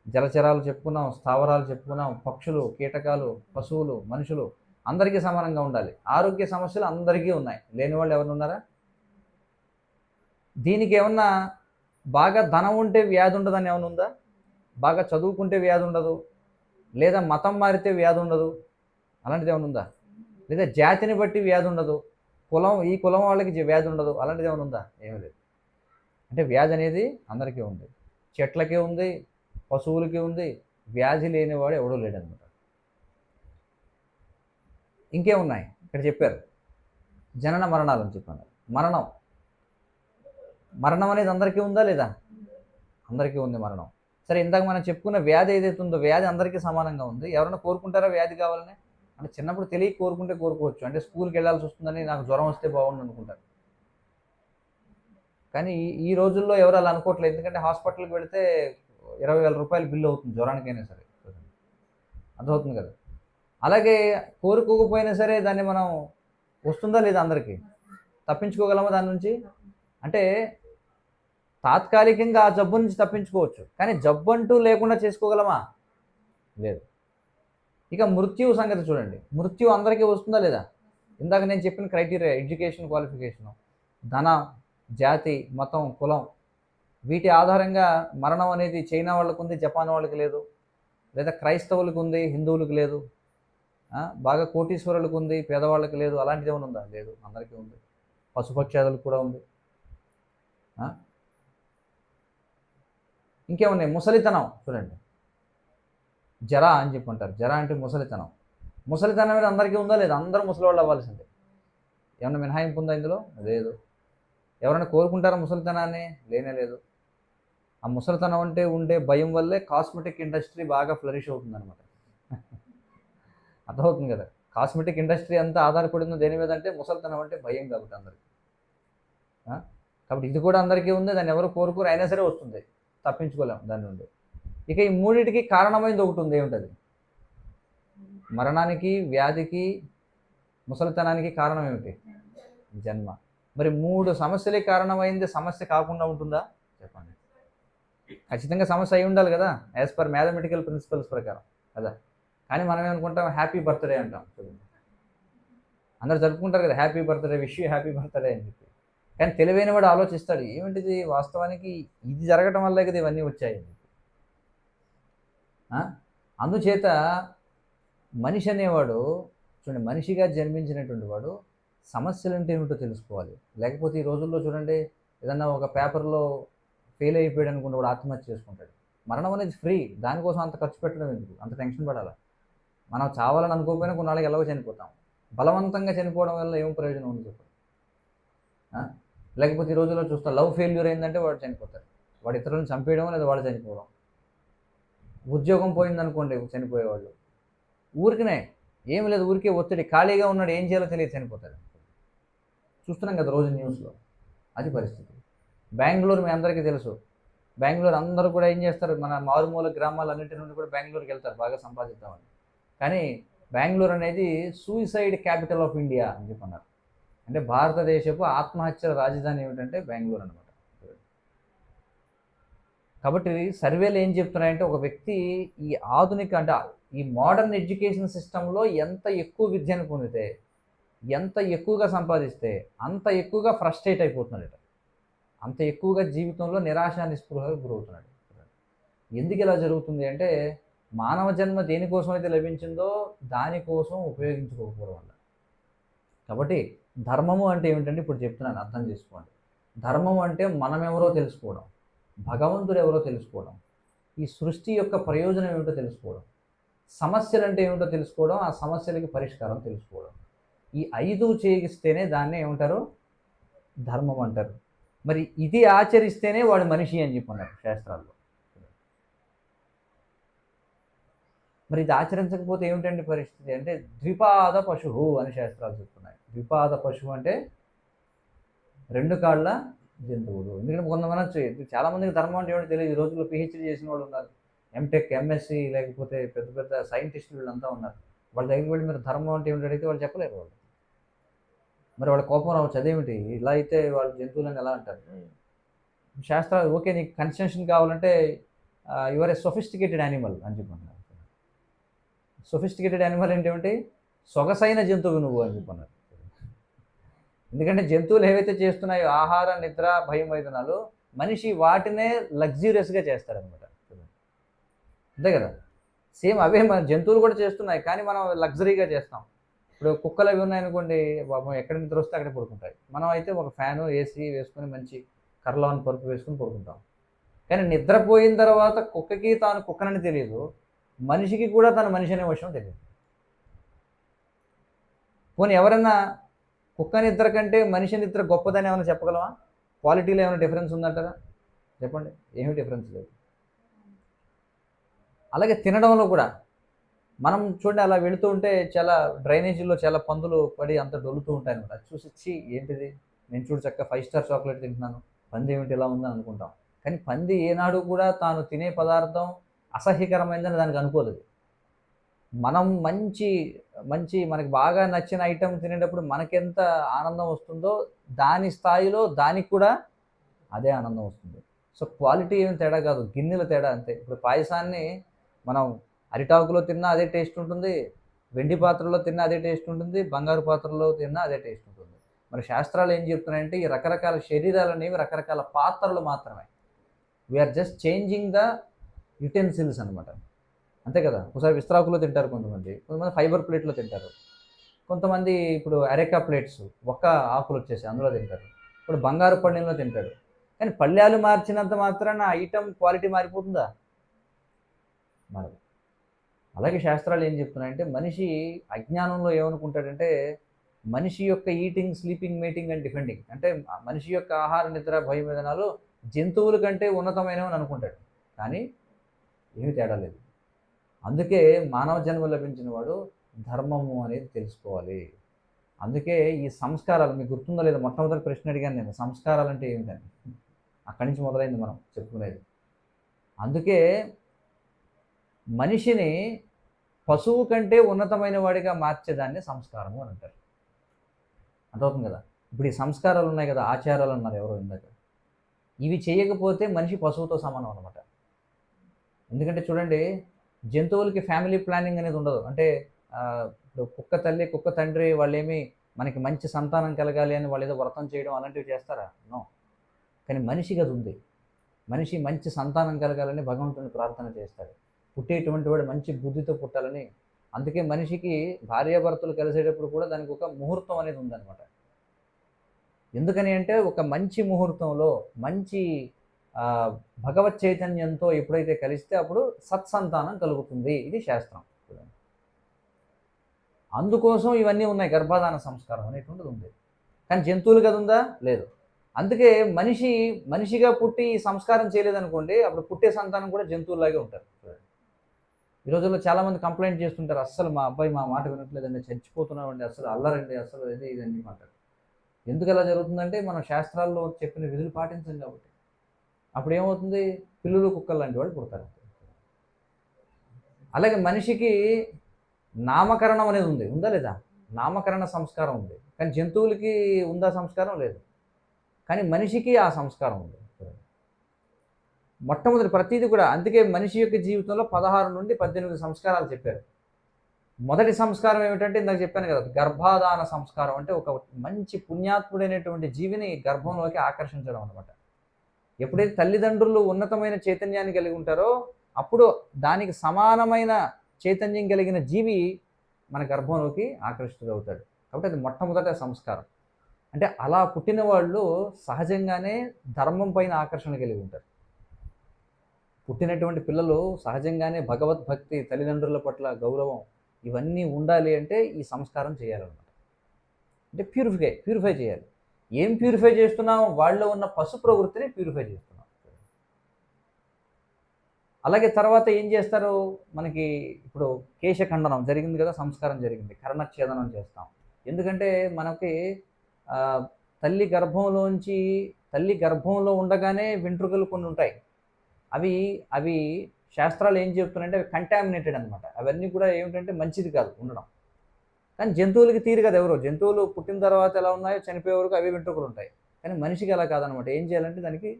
Speaker 1: జలచరాలు చెప్పుకున్నాం, స్థావరాలు చెప్పుకున్నాం, పక్షులు, కీటకాలు, పశువులు, మనుషులు అందరికీ సమానంగా ఉండాలి. ఆరోగ్య సమస్యలు అందరికీ ఉన్నాయి, లేని వాళ్ళు ఎవరు ఉన్నారా? దీనికి ఏమన్నా బాగా ధనం ఉంటే వ్యాధి ఉండదని ఏమైనా ఉందా? బాగా చదువుకుంటే వ్యాధి ఉండదు, లేదా మతం మారితే వ్యాధి ఉండదు, అలాంటిది ఏమైనా ఉందా? లేదా జాతిని బట్టి వ్యాధి ఉండదు, ఈ కులం వాళ్ళకి వ్యాధి ఉండదు, అలాంటిది ఏమైనా ఉందా? ఏమీ లేదు. అంటే వ్యాధి అనేది అందరికీ ఉంది, చెట్లకి ఉంది, పశువులకి ఉంది. వ్యాధి లేనివాడు ఎవడూ లేడనమాట. ఇంకేమున్నాయి ఇక్కడ చెప్పారు, జనన మరణాలు అని చెప్పాను. మరణం మరణం అనేది అందరికీ ఉందా లేదా? అందరికీ ఉంది మరణం. సరే, ఇందాక మనం చెప్పుకున్న వ్యాధి ఏదైతే ఉందో వ్యాధి అందరికీ సమానంగా ఉంది. ఎవరైనా కోరుకుంటారా వ్యాధి కావాలని? అంటే చిన్నప్పుడు తెలియక కోరుకుంటే కోరుకోవచ్చు. అంటే స్కూల్కి వెళ్ళాల్సి వస్తుందని నాకు జ్వరం వస్తే బాగుండు అనుకుంటారు. కానీ ఈ రోజుల్లో ఎవరు అలా అనుకోవట్లేదు. ఎందుకంటే హాస్పిటల్కి వెళితే 20,000 రూపాయలు బిల్లు అవుతుంది జ్వరానికైనా సరే. అర్థమవుతుంది కదా? అలాగే కోరుకోకపోయినా సరే దాన్ని మనం వస్తుందా లేదా అందరికీ? తప్పించుకోగలమా దాని నుంచి? అంటే తాత్కాలికంగా ఆ జబ్బు నుంచి తప్పించుకోవచ్చు, కానీ జబ్బు అంటూ లేకుండా చేసుకోగలమా? లేదు. ఇక మృత్యువు సంగతి చూడండి. మృత్యు అందరికీ వస్తుందా లేదా? ఇందాక నేను చెప్పిన క్రైటీరియా, ఎడ్యుకేషన్ క్వాలిఫికేషను, ధన, జాతి, మతం, కులం, వీటి ఆధారంగా మరణం అనేది చైనా వాళ్ళకు ఉంది, జపాన్ వాళ్ళకి లేదు. లేదా క్రైస్తవులకు ఉంది, హిందువులకు లేదు. బాగా కోటీశ్వరులకు ఉంది, పేదవాళ్ళకి లేదు. అలాంటిది ఏమైనా ఉందా? లేదు, అందరికీ ఉంది. పశుపక్షాదులకు కూడా ఉంది. ఇంకేమున్నాయి? ముసలితనం చూడండి, జర అని చెప్పంటారు. జర అంటే ముసలితనం. ముసలితనం అనేది అందరికీ ఉందా లేదా? అందరూ ముసలివాళ్ళు అవ్వాల్సిందే. ఏమన్నా మినహాయింపు ఉందా ఇందులో? లేదు. ఎవరైనా కోరుకుంటారా ముసలితనాన్ని? లేనే లేదు. ఆ ముసలితనం అంటే ఉండే భయం వల్లే కాస్మెటిక్ ఇండస్ట్రీ బాగా ఫ్లరిష్ అవుతుందన్నమాట. అర్థమవుతుంది కదా? కాస్మెటిక్ ఇండస్ట్రీ అంతా ఆధారపడిందో దేని మీద అంటే ముసలితనం అంటే భయం కాబట్టి అందరికీ. కాబట్టి ఇది కూడా అందరికీ ఉంది, దాన్ని ఎవరు కోరుకోరు, అయినా సరే వస్తుంది, తప్పించుకోలేం దాని నుండి. ఇక ఈ మూడింటికి కారణమైంది ఒకటి ఉంది. ఏమిటది? మరణానికి, వ్యాధికి, ముసలితనానికి కారణం ఏమిటి? జన్మ. మరి 3 సమస్యలే కారణమైంది సమస్య కాకుండా ఉంటుందా? చెప్పండి. ఖచ్చితంగా సమస్య అయి ఉండాలి కదా, యాజ్ పర్ మ్యాథమెటికల్ ప్రిన్సిపల్స్ ప్రకారం కదా. కానీ మనం ఏమనుకుంటాం? హ్యాపీ బర్త్డే అంటాం. అందరు జరుపుకుంటారు కదా, happy birthday, wish you happy birthday అని చెప్పి. కానీ తెలివైన వాడు ఆలోచిస్తాడు, ఏమిటిది వాస్తవానికి ఇది జరగటం వల్లే కదా ఇవన్నీ వచ్చాయి. అందుచేత మనిషి అనేవాడు చూడండి, మనిషిగా జన్మించినటువంటి వాడు సమస్యలు అంటే ఏమిటో తెలుసుకోవాలి. లేకపోతే ఈ రోజుల్లో చూడండి, ఏదన్నా ఒక పేపర్లో ఫెయిల్ అయిపోయాడు అనుకుంటే వాడు ఆత్మహత్య చేసుకుంటాడు. మరణం అనేది ఫ్రీ, దానికోసం అంత ఖర్చు పెట్టడం ఎందుకు, అంత టెన్షన్ పడాలి? మనం చావాలని అనుకోకపోయినా కొన్నాళ్ళకి ఎలాగో చనిపోతాం. బలవంతంగా చనిపోవడం వల్ల ఏం ప్రయోజనం ఉంది చెప్పండి? లేకపోతే ఈ రోజుల్లో చూస్తా, లవ్ ఫెయిల్యూర్ అయిందంటే వాడు చనిపోతాడు. వాడు ఇతరులను చంపేయడం లేదా వాడు చనిపోవడం. ఉద్యోగం పోయిందనుకోండి చనిపోయేవాళ్ళు. ఊరికినే ఏమి లేదు, ఊరికే ఒత్తిడి, ఖాళీగా ఉన్నాడు, ఏం చేయాలో తెలియదు, చనిపోతాడు. చూస్తున్నాం కదా రోజు న్యూస్లో. అది పరిస్థితి. బెంగళూరు మీ అందరికీ తెలుసు. బెంగళూరు అందరూ కూడా ఏం చేస్తారు, మన మారుమూల గ్రామాలన్నింటి నుండి కూడా బెంగళూరుకి వెళ్తారు బాగా సంపాదిద్దామని. కానీ బెంగళూరు అనేది సూసైడ్ క్యాపిటల్ ఆఫ్ ఇండియా అని చెప్పన్నారు. అంటే భారతదేశపు ఆత్మహత్యల రాజధాని ఏమిటంటే బెంగళూరు అనమాట. కాబట్టి సర్వేలు ఏం చెప్తున్నాయంటే, ఒక వ్యక్తి ఈ ఆధునిక అంటే ఈ మోడర్న్ ఎడ్యుకేషన్ సిస్టంలో ఎంత ఎక్కువ విద్యను పొందితే, ఎంత ఎక్కువగా సంపాదిస్తే అంత ఎక్కువగా ఫ్రస్ట్రేట్ అయిపోతున్నాడట. అంత ఎక్కువగా జీవితంలో నిరాశ నిస్పృహకు గురవుతున్నాడు. ఎందుకు ఇలా జరుగుతుంది అంటే, మానవ జన్మ దేనికోసం అయితే లభించిందో దానికోసం ఉపయోగించుకోకపోవడం వల్ల. కాబట్టి ధర్మము అంటే ఏమిటంటే ఇప్పుడు చెప్తున్నాను, అర్థం చేసుకోండి. ధర్మం అంటే మనమెవరో తెలుసుకోవడం, భగవంతుడు ఎవరో తెలుసుకోవడం, ఈ సృష్టి యొక్క ప్రయోజనం ఏమిటో తెలుసుకోవడం, సమస్యలు అంటే ఏమిటో తెలుసుకోవడం, ఆ సమస్యలకి పరిష్కారం తెలుసుకోవడం. ఈ 5 చేయిస్తేనే దాన్ని ఏమంటారు? ధర్మం అంటారు. మరి ఇది ఆచరిస్తేనే వాడు మనిషి అని చెప్పన్నారు శాస్త్రాల్లో. మరి ఇది ఆచరించకపోతే ఏమిటండి పరిస్థితి అంటే, ద్విపాద పశువు అని శాస్త్రాలు చెప్తున్నాయి. ద్విపాద పశువు అంటే 2 కాళ్ళ జంతువులు. ఎందుకంటే కొంతమంది, చాలామందికి ధర్మం అంటే ఏమిటో తెలియదు. ఈ రోజుల్లో పిహెచ్డీ చేసిన వాళ్ళు ఉన్నారు, ఎంటెక్, ఎంఎస్సి, లేకపోతే పెద్ద పెద్ద సైంటిస్టులు వీళ్ళంతా ఉన్నారు. వాళ్ళ దగ్గరికి వెళ్ళి మీరు ధర్మం అంటే ఏమిటి అడిగితే వాళ్ళు చెప్పలేరు. వాళ్ళు మరి వాళ్ళ కోపం రావచ్చు, అదేమిటి ఇలా అయితే వాళ్ళు జంతువులని ఎలా అంటారు? శాస్త్రాలు ఓకే, నీకు కన్సెషన్ కావాలంటే యువర్ ఏ సొఫిస్టికేటెడ్ యానిమల్ అని చెప్పన్నారు. Sophisticated animal ఏంటేమిటి? సొగసైన జంతువు నువ్వు అని చెప్పన్నారు. ఎందుకంటే జంతువులు ఏవైతే చేస్తున్నాయో ఆహార, నిద్ర, భయం, వేదనాలు, మనిషి వాటినే లగ్జూరియస్‌గా చేస్తాడనమాట. అంతే కదా! సేమ్ అవే మన జంతువులు కూడా చేస్తున్నాయి. కానీ మనం లగ్జరీగా చేస్తాం. ఇప్పుడు కుక్కలు అవి ఉన్నాయనుకోండి, పాపం ఎక్కడ నిద్ర వస్తే అక్కడే పడుకుంటాయి. మనం అయితే ఒక ఫ్యాను, ఏసీ వేసుకొని మంచి కర్రలోని పరుపు వేసుకొని పడుకుంటాం. కానీ నిద్రపోయిన తర్వాత కుక్కకి తాను కుక్కనని తెలీదు. మనిషికి కూడా తను మనిషి అనే విషయం తెలీదు. పోనీ ఎవరన్నా కుక్క నిద్ర కంటే మనిషి నిద్ర గొప్పదని ఏమైనా చెప్పగలమా? క్వాలిటీలో ఏమైనా డిఫరెన్స్ ఉందంటారా? చెప్పండి. ఏమీ డిఫరెన్స్ లేదు. అలాగే తినడంలో కూడా మనం చూడండి అలా వెళుతూ ఉంటే చాలా డ్రైనేజీలో చాలా పందులు పడి అంత డొల్లుతూ ఉంటాయన్నమాట. అది చూసి ఛీ! ఏంటిది? నేను చూడు చక్కగా 5 స్టార్ చాక్లెట్ తింటున్నాను. పంది ఏమిటి ఇలా ఉందని అనుకుంటాం. కానీ పంది ఏనాడు కూడా తాను తినే పదార్థం అసహ్యకరమైందని దానికి అనుకోలేదు. మనం మంచి, మంచి మనకి బాగా నచ్చిన ఐటెమ్ తినేటప్పుడు మనకెంత ఆనందం వస్తుందో, దాని స్థాయిలో దానికి కూడా అదే ఆనందం వస్తుంది. సో, క్వాలిటీ ఏమి తేడా కాదు. గిన్నెల తేడా అంతే. ఇప్పుడు పాయసాన్ని మనం అరిటాకులో తిన్నా అదే టేస్ట్ ఉంటుంది. వెండి పాత్రలో తిన్నా అదే టేస్ట్ ఉంటుంది. బంగారు పాత్రలో తిన్నా అదే టేస్ట్ ఉంటుంది. మరి శాస్త్రాలు ఏం చెప్తున్నాయంటే ఈ రకరకాల శరీరాలనేవి రకరకాల పాత్రలు మాత్రమే. We are just changing the utensils అనమాట. అంతే కదా! ఒకసారి విస్తరాకులో తింటారు కొంతమంది. కొంతమంది ఫైబర్ ప్లేట్‌లో తింటారు. కొంతమంది ఇప్పుడు అరెకా ప్లేట్స్ ఒక్క ఆకులొచ్చేసాయి అందులో తింటారు. ఇప్పుడు బంగారు పళ్ళెంలో తింటారు. కానీ పళ్ళాలు మార్చినంత మాత్రాన ఐటెమ్ క్వాలిటీ మారిపోతుందా? మారదు. అలాగే శాస్త్రాలు ఏం చెప్తున్నాయంటే మనిషి అజ్ఞానంలో ఏమనుకుంటాడంటే మనిషి యొక్క eating, sleeping, mating and defending అంటే మనిషి యొక్క ఆహార, నిద్ర, భయం, వేదనాలు జంతువుల కంటే ఉన్నతమైనవని అనుకుంటాడు. కానీ ఏమీ తేడా లేదు. అందుకే మానవ జన్మ లభించిన వాడు ధర్మము అనేది తెలుసుకోవాలి. అందుకే ఈ సంస్కారాలు మీకు గుర్తుందో లేదో మొట్టమొదటి ప్రశ్న అడిగాను నేను. సంస్కారాలు అంటే ఏమిటని? అక్కడి నుంచి మొదలైంది మనం చెప్పుకునేది. అందుకే మనిషిని పశువు కంటే ఉన్నతమైన వాడిగా మార్చేదాన్ని సంస్కారము అని అంటారు. అర్థమవుతుంది కదా! ఇప్పుడు ఈ సంస్కారాలు ఉన్నాయి కదా! ఆచారాలు అన్నారు ఎవరో ఇందాక. ఇవి చేయకపోతే మనిషి పశువుతో సమానం అనమాట. ఎందుకంటే చూడండి జంతువులకి ఫ్యామిలీ ప్లానింగ్ అనేది ఉండదు. అంటే ఇప్పుడు కుక్క తల్లి, కుక్క తండ్రి వాళ్ళేమి మనకి మంచి సంతానం కలగాలి అని వాళ్ళేదో వ్రతం చేయడం అలాంటివి చేస్తారా? నో. కానీ మనిషికి అది ఉంది. మనిషి మంచి సంతానం కలగాలని భగవంతుని ప్రార్థన చేస్తాడు. పుట్టేటువంటి వాడు మంచి బుద్ధితో పుట్టాలని. అందుకే మనిషికి భార్యాభర్తలు కలిసేటప్పుడు కూడా దానికి ఒక ముహూర్తం అనేది ఉందన్నమాట. ఎందుకని అంటే ఒక మంచి ముహూర్తంలో మంచి భగవత్ చైతన్యంతో ఎప్పుడైతే కలిస్తే అప్పుడు సత్సంతానం కలుగుతుంది. ఇది శాస్త్రం. అందుకోసం ఇవన్నీ ఉన్నాయి. గర్భాధాన సంస్కారం అనేటువంటిది ఉంది. కానీ జంతువులకి అది ఉందా? లేదు. అందుకే మనిషి మనిషిగా పుట్టి సంస్కారం చేయలేదనుకోండి అప్పుడు పుట్టే సంతానం కూడా జంతువుల్లాగే ఉంటారు. ఈ రోజుల్లో చాలామంది కంప్లైంట్ చేస్తుంటారు. అస్సలు మా అబ్బాయి మా మాట వినట్లేదండి, చచ్చిపోతున్నామండి, అసలు అల్లరండి, అసలు ఇది ఇదని అంటారు. ఎందుకు అలా జరుగుతుందంటే మనం శాస్త్రాల్లో చెప్పిన విధులు పాటించం కాబట్టి. అప్పుడు ఏమవుతుంది? పిల్లులు, కుక్కలు లాంటి వాళ్ళు పుడతారు. అలాగే మనిషికి నామకరణం అనేది ఉంది. ఉందా లేదా? నామకరణ సంస్కారం ఉంది. కానీ జంతువులకి ఉందా సంస్కారం? లేదు. కానీ మనిషికి ఆ సంస్కారం ఉంది. మొట్టమొదటి ప్రతీది కూడా అందుకే మనిషి యొక్క జీవితంలో 16 నుండి 18 సంస్కారాలు చెప్పారు. మొదటి సంస్కారం ఏమిటంటే ఇందాక చెప్పాను కదా, గర్భాధాన సంస్కారం అంటే ఒక మంచి పుణ్యాత్ముడైనటువంటి జీవిని గర్భంలోకి ఆకర్షించడం అనమాట. ఎప్పుడైతే తల్లిదండ్రులు ఉన్నతమైన చైతన్యాన్ని కలిగి ఉంటారో అప్పుడు దానికి సమానమైన చైతన్యం కలిగిన జీవి మన గర్భంలోకి ఆకర్షితుడవుతాడు. కాబట్టి అది మొట్టమొదట సంస్కారం. అంటే అలా పుట్టిన వాళ్ళు సహజంగానే ధర్మం పైన ఆకర్షణ కలిగి ఉంటారు. పుట్టినటువంటి పిల్లలు సహజంగానే భగవద్భక్తి, తల్లిదండ్రుల పట్ల గౌరవం ఇవన్నీ ఉండాలి అంటే ఈ సంస్కారం చేయాలన్నమాట. అంటే ప్యూరిఫై చేయాలి. ఏం ప్యూరిఫై చేస్తున్నాం? వాళ్ళలో ఉన్న పశు ప్రవృత్తిని ప్యూరిఫై చేస్తున్నాం. అలాగే తర్వాత ఏం చేస్తారు? మనకి ఇప్పుడు కేశఖండనం జరిగింది కదా, సంస్కారం జరిగింది. కర్ణఛేదనం చేస్తాం. ఎందుకంటే మనకి తల్లి గర్భంలో ఉండగానే వెంట్రుకలు కొన్ని ఉంటాయి. అవి అవి శాస్త్రాలు ఏం చెప్తున్నాయంటే అవి కంటామినేటెడ్ అనమాట. అవన్నీ కూడా ఏమిటంటే మంచిది కాదు ఉండడం. కానీ జంతువులకి తీరు కదా ఎవరు. జంతువులు పుట్టిన తర్వాత ఎలా ఉన్నాయో చనిపోయే వరకు అవి వెంట్రుకలు ఉంటాయి. కానీ మనిషికి అలా కాదనమాట. ఏం చేయాలంటే దానికి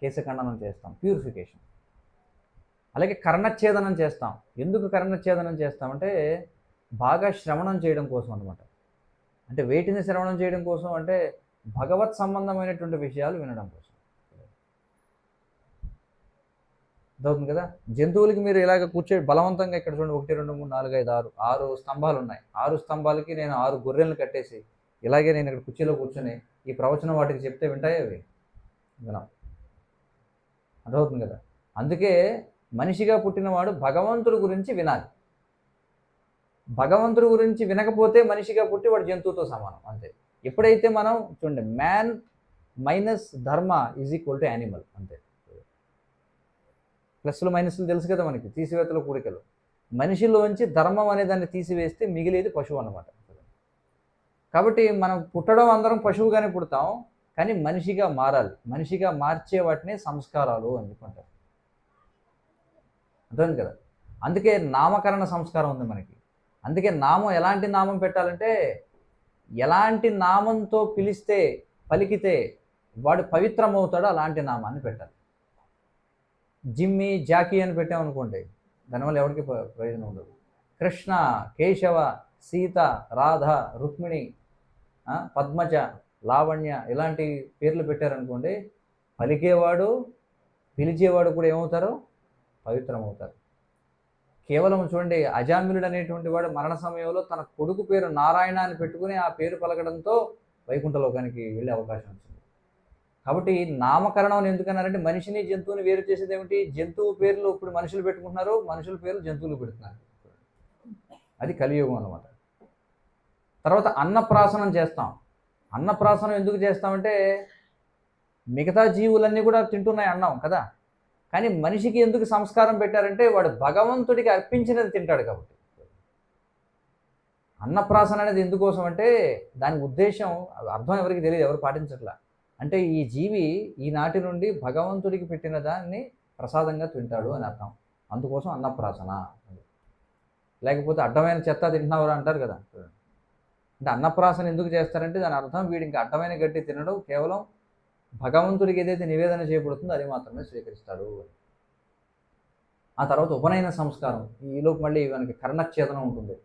Speaker 1: కేశఖండనం చేస్తాం, ప్యూరిఫికేషన్. అలాగే కర్ణఛేదనం చేస్తాం. ఎందుకు కర్ణఛేదనం చేస్తామంటే బాగా శ్రవణం చేయడం కోసం అనమాట. అంటే వేటిని శ్రవణం చేయడం కోసం అంటే భగవత్ సంబంధమైనటువంటి విషయాలు వినడం కోసం. అర్థవుతుంది కదా. జంతువులకి మీరు ఇలాగ కూర్చొని బలవంతంగా ఇక్కడ చూడండి 1 2 3 4 5 6 6 స్తంభాలు ఉన్నాయి. 6 స్తంభాలకి నేను 6 గొర్రెలను కట్టేసి ఇలాగే నేను ఇక్కడ కుర్చీలో కూర్చొని ఈ ప్రవచనం వాటికి చెప్తే వింటాయి అవి? వినం. అర్థమవుతుంది కదా. అందుకే మనిషిగా పుట్టినవాడు భగవంతుడి గురించి వినాలి. భగవంతుడి గురించి వినకపోతే మనిషిగా పుట్టి వాడు జంతువుతో సమానం అంతే. ఎప్పుడైతే మనం చూడండి మ్యాన్ మైనస్ ధర్మ ఈజ్ ఈక్వల్ టు యానిమల్ అంతే. ప్లస్లు మైనస్లు తెలుసు కదా మనకి, తీసివేతలు కూడికలు. మనిషిలోంచి ధర్మం అనే దాన్ని తీసివేస్తే మిగిలేది పశువు అన్నమాట. కాబట్టి మనం పుట్టడం అందరం పశువుగానే పుడతాం, కానీ మనిషిగా మారాలి. మనిషిగా మార్చే వాటిని సంస్కారాలు అని చెప్పుకుంటారు. అర్థం కదా. అందుకే నామకరణ సంస్కారం ఉంది మనకి. అందుకే నామం ఎలాంటి నామం పెట్టాలంటే ఎలాంటి నామంతో పిలిస్తే పలికితే వాడు పవిత్రమవుతాడో అలాంటి నామాన్ని పెట్టాలి. జిమ్మి జాకీ అని పెట్టామనుకోండి దానివల్ల ఎవరికి ప్రయోజనం ఉండదు. కృష్ణ, కేశవ, సీత, రాధ, రుక్మిణి, పద్మజ, లావణ్య ఇలాంటి పేర్లు పెట్టారనుకోండి పలికేవాడు పిలిచేవాడు కూడా ఏమవుతారు? పవిత్రమవుతారు. కేవలం చూడండి అజామిలుడు అనేటువంటి వాడు మరణ సమయంలో తన కొడుకు పేరు నారాయణ అని పెట్టుకుని ఆ పేరు పలకడంతో వైకుంఠలోకానికి వెళ్ళే అవకాశం వచ్చింది. కాబట్టి నామకరణం ఎందుకన్నారంటే మనిషిని జంతువుని వేరు చేసేది ఏమిటి? జంతువు పేర్లు ఇప్పుడు మనుషులు పెట్టుకుంటున్నారు, మనుషుల పేర్లు జంతువులు పెడుతున్నారు. అది కలియుగం అన్నమాట. తర్వాత అన్నప్రాసనం చేస్తాం. అన్నప్రాసనం ఎందుకు చేస్తామంటే మిగతా జీవులన్నీ కూడా తింటున్నాయి అన్నం కదా, కానీ మనిషికి ఎందుకు సంస్కారం పెట్టారంటే వాడు భగవంతుడికి అర్పించినది తింటాడు కాబట్టి. అన్నప్రాసన అనేది ఎందుకోసం అంటే దాని ఉద్దేశం అర్థం ఎవరికి తెలియదు, ఎవరు పాటించట్లా. అంటే ఈ జీవి ఈనాటి నుండి భగవంతుడికి పెట్టిన దాన్ని ప్రసాదంగా తింటాడు అని అర్థం. అందుకోసం అన్నప్రాసన. లేకపోతే అడ్డమైన చెత్త తింటున్నావు అంటారు కదా. అంటే అన్నప్రాసన ఎందుకు చేస్తారంటే దాని అర్థం వీడి ఇంకా అడ్డమైన గడ్డి తినడం, కేవలం భగవంతుడికి ఏదైతే నివేదన చేయబడుతుందో అది మాత్రమే స్వీకరిస్తాడు. ఆ తర్వాత ఉపనయన సంస్కారం. ఈలోపు మళ్ళీ మనకి కర్ణఛేదనం ఉంటుంది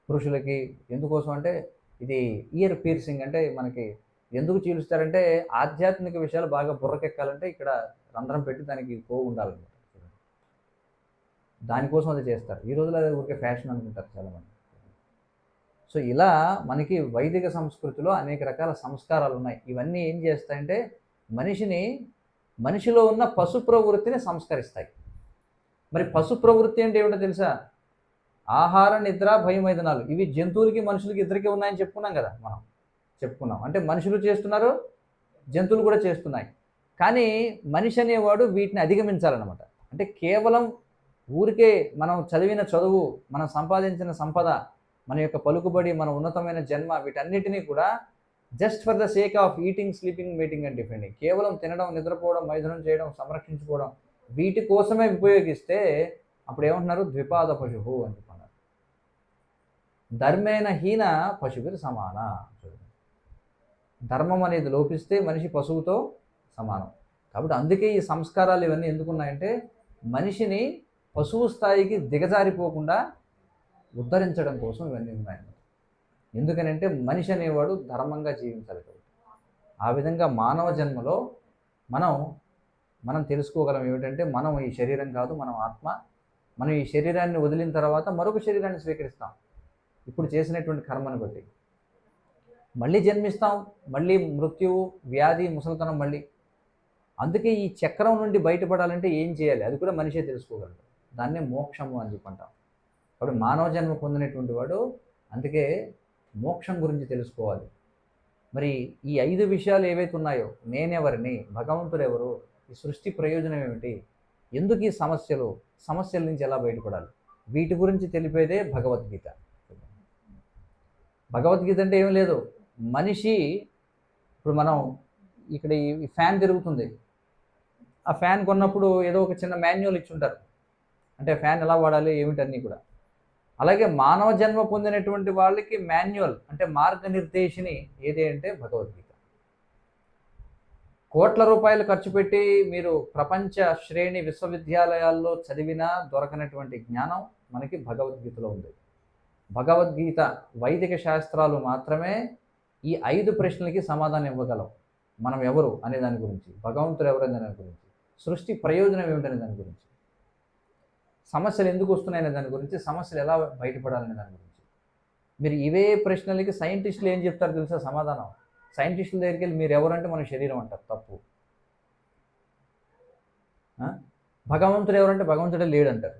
Speaker 1: పురుషులకి. ఎందుకోసం అంటే ఇది ఇయర్ పీర్సింగ్. అంటే మనకి ఎందుకు చీలుస్తారంటే ఆధ్యాత్మిక విషయాలు బాగా బుర్రకెక్కాలంటే ఇక్కడ రంధ్రం పెట్టి దానికి పోగు ఉండాలన్నమాట. దానికోసం అది చేస్తారు. ఈ రోజులో అది ఊరికే ఫ్యాషన్ అనుకుంటారు చాలామంది. సో ఇలా మనకి వైదిక సంస్కృతిలో అనేక రకాల సంస్కారాలు ఉన్నాయి. ఇవన్నీ ఏం చేస్తాయంటే మనిషిలో ఉన్న పశు ప్రవృత్తిని సంస్కరిస్తాయి. మరి పశు ప్రవృత్తి అంటే ఏమిటో తెలుసా? ఆహార, నిద్ర, భయమైదనాలు. ఇవి జంతువులకి మనుషులకి ఇద్దరికీ ఉన్నాయని చెప్పుకున్నాం కదా. మనం చెప్పుకున్నాం అంటే మనుషులు చేస్తున్నారు, జంతువులు కూడా చేస్తున్నాయి. కానీ మనిషి అనేవాడు వీటిని అధిగమించాలన్నమాట. అంటే కేవలం ఊరికే మనం చదివిన చదువు, మనం సంపాదించిన సంపద, మన యొక్క పలుకుబడి, మన ఉన్నతమైన జన్మ, వీటన్నిటినీ కూడా just for the sake of eating, sleeping, meeting and defending, కేవలం తినడం, నిద్రపోవడం, మైథునం చేయడం, సంరక్షించుకోవడం, వీటి కోసమే ఉపయోగిస్తే అప్పుడు ఏమంటున్నారు? ద్విపాద పశువు అని చెప్పన్నారు. ధర్మేణ హీన పశువుకి సమాన. ధర్మం అనేది లోపిస్తే మనిషి పశువుతో సమానం. కాబట్టి అందుకే ఈ సంస్కారాలు ఇవన్నీ ఎందుకున్నాయంటే మనిషిని పశువు స్థాయికి దిగజారిపోకుండా ఉద్ధరించడం కోసం ఇవన్నీ ఉన్నాయన్నమాట. ఎందుకనంటే మనిషి అనేవాడు ధర్మంగా జీవించాలి కాబట్టి. ఆ విధంగా మానవ జన్మలో మనం తెలుసుకోగలం ఏమిటంటే మనం ఈ శరీరం కాదు, మనం ఆత్మ. మనం ఈ శరీరాన్ని వదిలిన తర్వాత మరొక శరీరాన్ని స్వీకరిస్తాం ఇప్పుడు చేసినటువంటి కర్మను బట్టి. మళ్ళీ జన్మిస్తాం, మళ్ళీ మృత్యువు, వ్యాధి, ముసలితనం మళ్ళీ. అందుకే ఈ చక్రం నుండి బయటపడాలంటే ఏం చేయాలి అది కూడా మనిషే తెలుసుకోగలడు. దాన్నే మోక్షము అని చెప్పంటాం. కాబట్టి మానవ జన్మ పొందినటువంటి వాడు అందుకే మోక్షం గురించి తెలుసుకోవాలి. మరి ఈ 5 విషయాలు ఏవైతే ఉన్నాయో, నేనెవరిని, భగవంతుడు ఎవరు, ఈ సృష్టి ప్రయోజనం ఏమిటి, ఎందుకు ఈ సమస్యల నుంచి ఎలా బయటపడాలి, వీటి గురించి తెలిపేదే భగవద్గీత. భగవద్గీత అంటే ఏమీ లేదు, మనిషి ఇప్పుడు మనం ఇక్కడ ఈ ఫ్యాన్ తిరుగుతుంది. ఆ ఫ్యాన్ కొన్నప్పుడు ఏదో ఒక చిన్న మాన్యువల్ ఇచ్చి ఉంటారు, అంటే ఫ్యాన్ ఎలా వాడాలి ఏమిటన్నీ కూడా. అలాగే మానవ జన్మ పొందినటువంటి వాళ్ళకి మాన్యువల్ అంటే మార్గనిర్దేశిని ఏది అంటే భగవద్గీత. కోట్ల రూపాయలు ఖర్చు పెట్టి మీరు ప్రపంచ శ్రేణి విశ్వవిద్యాలయాల్లో చదివినా దొరకనటువంటి జ్ఞానం మనకి భగవద్గీతలో ఉంది. భగవద్గీత, వైదిక శాస్త్రాలు మాత్రమే ఈ 5 ప్రశ్నలకి సమాధానం ఇవ్వగలవు. మనం ఎవరు అనే దాని గురించి, భగవంతుడు ఎవరనే దాని గురించి, సృష్టి ప్రయోజనం ఏమిటనే దాని గురించి, సమస్యలు ఎందుకు వస్తున్నాయనే దాని గురించి, సమస్యలు ఎలా బయటపడాలనే దాని గురించి. మీరు ఇవే ప్రశ్నలకి సైంటిస్టులు ఏం చెప్తారో తెలుసా సమాధానం? సైంటిస్టుల దగ్గరికి వెళ్ళి మీరు ఎవరంటే మన శరీరం అంటారు, తప్పు. భగవంతుడు ఎవరంటే భగవంతుడే లేడంటారు.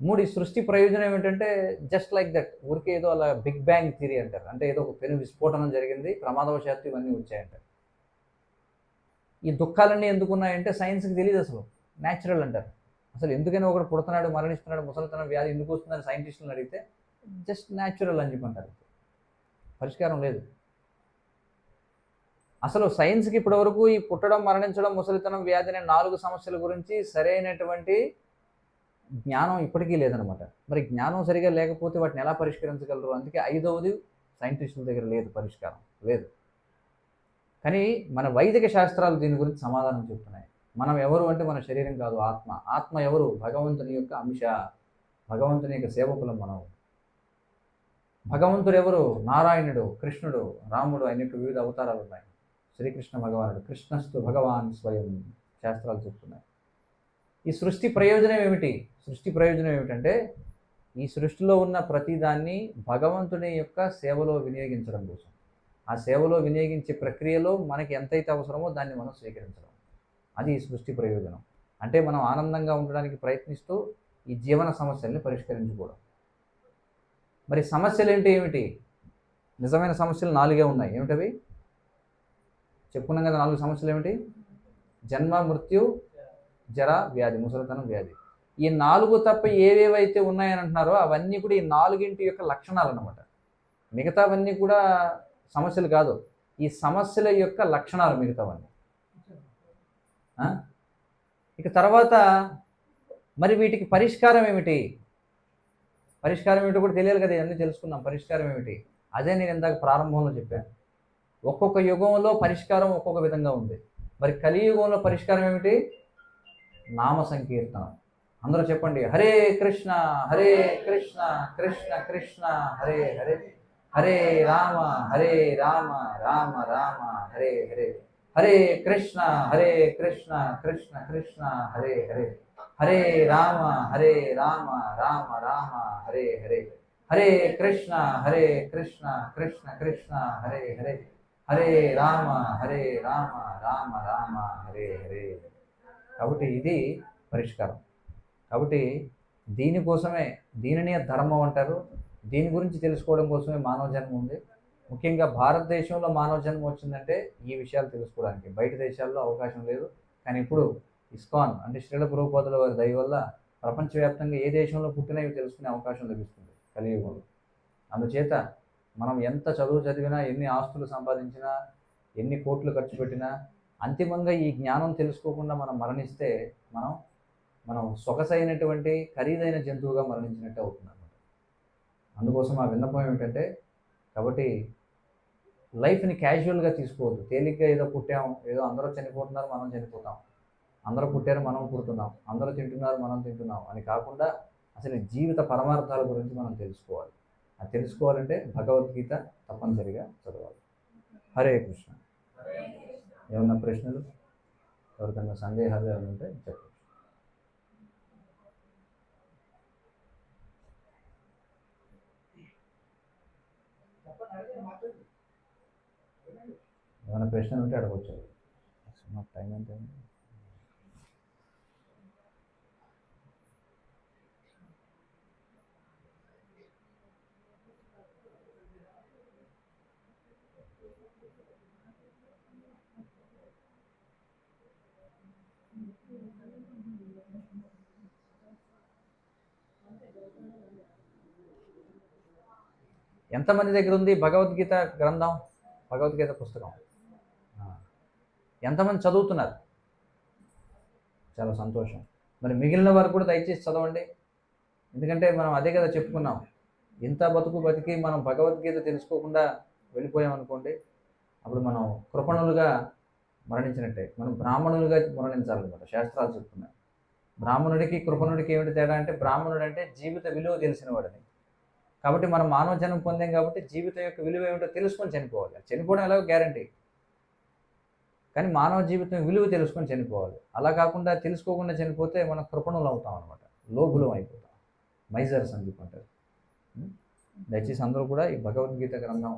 Speaker 1: ఈ సృష్టి ప్రయోజనం ఏమిటంటే జస్ట్ లైక్ దట్, ఊరికే ఏదో అలా బిగ్ బ్యాంగ్ థియరీ అంటారు, అంటే ఏదో ఒక పెను విస్ఫోటనం జరిగింది, ప్రమాదవశాత్తు ఇవన్నీ వచ్చాయంటారు. ఈ దుఃఖాలన్నీ ఎందుకున్నాయంటే సైన్స్కి తెలియదు అసలు, న్యాచురల్ అంటారు. అసలు ఎందుకైనా ఒకడు పుడుతున్నాడు, మరణిస్తున్నాడు, ముసలితనం, వ్యాధి ఎందుకు వస్తుందని సైంటిస్టులను అడిగితే జస్ట్ న్యాచురల్ అని చెప్పంటారు, పరిష్కారం లేదు. అసలు సైన్స్కి ఇప్పటివరకు ఈ పుట్టడం, మరణించడం, ముసలితనం, వ్యాధి అనే 4 సమస్యల గురించి సరైనటువంటి జ్ఞానం ఇప్పటికీ లేదనమాట. మరి జ్ఞానం సరిగా లేకపోతే వాటిని ఎలా పరిష్కరించగలరు? అందుకే 5వది సైంటిస్టుల దగ్గర లేదు, పరిష్కారం లేదు. కానీ మన వైదిక శాస్త్రాలు దీని గురించి సమాధానం చెప్తున్నాయి. మనం ఎవరు అంటే మన శరీరం కాదు, ఆత్మ. ఆత్మ ఎవరు? భగవంతుని యొక్క అంశ, భగవంతుని యొక్క సేవకులం మనం. భగవంతుడు ఎవరు? నారాయణుడు, కృష్ణుడు, రాముడు, ఆయన యొక్క వివిధ అవతారాలు ఉన్నాయి. శ్రీకృష్ణ భగవానుడు, కృష్ణస్తు భగవాన్ స్వయం, శాస్త్రాలు చెప్తున్నాయి. ఈ సృష్టి ప్రయోజనం ఏమిటి? సృష్టి ప్రయోజనం ఏమిటంటే ఈ సృష్టిలో ఉన్న ప్రతిదాన్ని భగవంతుని యొక్క సేవలో వినియోగించడం కోసం, ఆ సేవలో వినియోగించే ప్రక్రియలో మనకి ఎంతైతే అవసరమో దాన్ని మనం స్వీకరించడం, అది ఈ సృష్టి ప్రయోజనం. అంటే మనం ఆనందంగా ఉండడానికి ప్రయత్నిస్తూ ఈ జీవన సమస్యల్ని పరిష్కరించుకోవడం. మరి సమస్యలు ఏమిటి? నిజమైన సమస్యలు 4 ఉన్నాయి. ఏమిటవి చెప్పుకున్నాం కదా? 4 సమస్యలు ఏమిటి? జన్మ, మృత్యు, జర, వ్యాధి, ముసలితనం, వ్యాధి. ఈ 4 తప్ప ఏవేవైతే ఉన్నాయని అంటున్నారో అవన్నీ కూడా ఈ 4గింటి యొక్క లక్షణాలు అన్నమాట. మిగతావన్నీ కూడా సమస్యలు కాదు, ఈ సమస్యల యొక్క లక్షణాలు మిగతావన్నీ. ఇక తర్వాత మరి వీటికి పరిష్కారం ఏమిటి? పరిష్కారం ఏమిటో కూడా తెలియాలి కదా, ఇవన్నీ తెలుసుకుందాం. పరిష్కారం ఏమిటి? అదే నేను ఇందాక ప్రారంభంలో చెప్పాను. ఒక్కొక్క యుగంలో పరిష్కారం ఒక్కొక్క విధంగా ఉంది. మరి కలియుగంలో పరిష్కారం ఏమిటి? నామ సంకీర్తనం. అందరూ చెప్పండి, హరే కృష్ణ హరే కృష్ణ కృష్ణ కృష్ణ హరే హరే, హరే రామ రామ రామ హరే హరే, హరే కృష్ణ కృష్ణ కృష్ణ హరే హరే, హరే రామ రామ రామ హరే హరే, హరే కృష్ణ కృష్ణ కృష్ణ హరే హరే, హరే రామ రామ రామ హరే హరే. కాబట్టి ఇది పరిష్కారం. కాబట్టి దీనికోసమే, దీనినే ధర్మం అంటారు. దీని గురించి తెలుసుకోవడం కోసమే మానవ జన్మ ఉంది. ముఖ్యంగా భారతదేశంలో మానవ జన్మ వచ్చిందంటే ఈ విషయాలు తెలుసుకోవడానికి. బయట దేశాల్లో అవకాశం లేదు. కానీ ఇప్పుడు ఇస్కాన్ అంటే శ్రీల ప్రభుపాదుల వారి దయ వల్ల ప్రపంచవ్యాప్తంగా ఏ దేశంలో పుట్టినా ఇవి తెలుసుకునే అవకాశం లభిస్తుంది కలియుగంలో. అందుచేత మనం ఎంత చదువు చదివినా, ఎన్ని ఆస్తులు సంపాదించినా, ఎన్ని కోట్లు ఖర్చు పెట్టినా, అంతిమంగా ఈ జ్ఞానం తెలుసుకోకుండా మనం మరణిస్తే మనం సొగసైనటువంటి ఖరీదైన జంతువుగా మరణించినట్టు అవుతుంది అన్నమాట. అందుకోసం ఆ విన్నపం ఏమిటంటే, కాబట్టి లైఫ్ని క్యాజువల్గా తీసుకోవద్దు. తేలిగ్గా ఏదో పుట్టాం, ఏదో అందరూ చనిపోతున్నారు మనం చనిపోతాం, అందరూ పుట్టారు మనం పుడుతున్నాం, అందరూ తింటున్నారు మనం తింటున్నాం అని కాకుండా అసలు జీవిత పరమార్థాల గురించి మనం తెలుసుకోవాలి. అది తెలుసుకోవాలంటే భగవద్గీత తప్పనిసరిగా చదవాలి. హరే కృష్ణ. ఏమన్నా ప్రశ్నలు, ఎవరికన్నా సందేహాలు ఏమైనా ఉంటే చెప్పండి. ఏమైనా ప్రశ్నలు ఉంటే అడగవచ్చు. టైం ఎంత అయింది? ఎంతమంది దగ్గర ఉంది భగవద్గీత గ్రంథం, భగవద్గీత పుస్తకం? ఎంతమంది చదువుతున్నారు? చాలా సంతోషం. మరి మిగిలిన వారు కూడా దయచేసి చదవండి. ఎందుకంటే మనం అదే కదా చెప్పుకున్నాం, ఇంత బతికి మనం భగవద్గీత తెలుసుకోకుండా వెళ్ళిపోయామనుకోండి, అప్పుడు మనం కృపణులుగా మరణించినట్టే. మనం బ్రాహ్మణులుగా మరణించాలన్నమాట, శాస్త్రాలు చెప్తున్నాయి. బ్రాహ్మణుడికి కృపణుడికి ఏమిటి తేడా అంటే, బ్రాహ్మణుడు అంటే జీవిత విలువ తెలిసిన వాడని. కాబట్టి మనం మానవ జన్మ పొందాం కాబట్టి జీవితం యొక్క విలువ ఏమిటో తెలుసుకొని చనిపోవాలి. చనిపోవడం ఎలాగో గ్యారంటీ. కానీ మానవ జీవితం విలువ తెలుసుకొని చనిపోవాలి. అలా కాకుండా తెలుసుకోకుండా చనిపోతే మనం కృపణులు అవుతాం అనమాట. లోబులం అయిపోతాం. మైజర్స్ అని చెప్పుకుంటారు. దయచేసి అందరూ కూడా ఈ భగవద్గీత గ్రంథం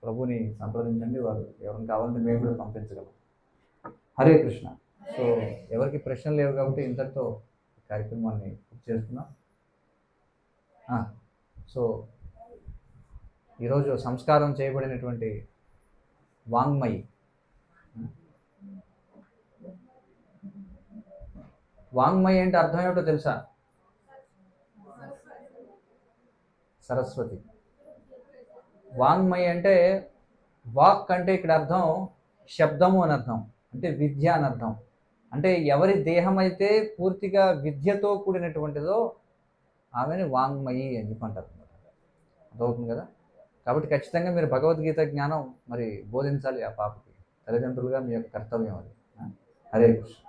Speaker 1: ప్రభుని సంప్రదించండి. వారు ఎవరిని కావాలంటే మేము కూడా పంపించగలం. హరే కృష్ణ. సో ఎవరికి ప్రశ్నలు లేవు కాబట్టి ఇంతటితో కార్యక్రమాన్ని పూర్తి చేసుకున్నాం. సో ఈరోజు సంస్కారం చేయబడినటువంటి వాంగ్మయి, వాంగ్మయి అంటే అర్థం ఏమిటో తెలుసా? సరస్వతి. వాంగ్మయి అంటే వాక్ అంటే ఇక్కడ అర్థం శబ్దము అని అర్థం, అంటే విద్య అని అర్థం. అంటే ఎవరి దేహం అయితే పూర్తిగా విద్యతో కూడినటువంటిదో ఆమెని వాంగ్మయి అని చెప్పి అంటారు. అర్థమవుతుంది కదా? కాబట్టి ఖచ్చితంగా మీరు భగవద్గీత జ్ఞానం మరి బోధించాలి ఆ పాపకి. తల్లిదండ్రులుగా మీ యొక్క కర్తవ్యం అది. హరే కృష్ణ.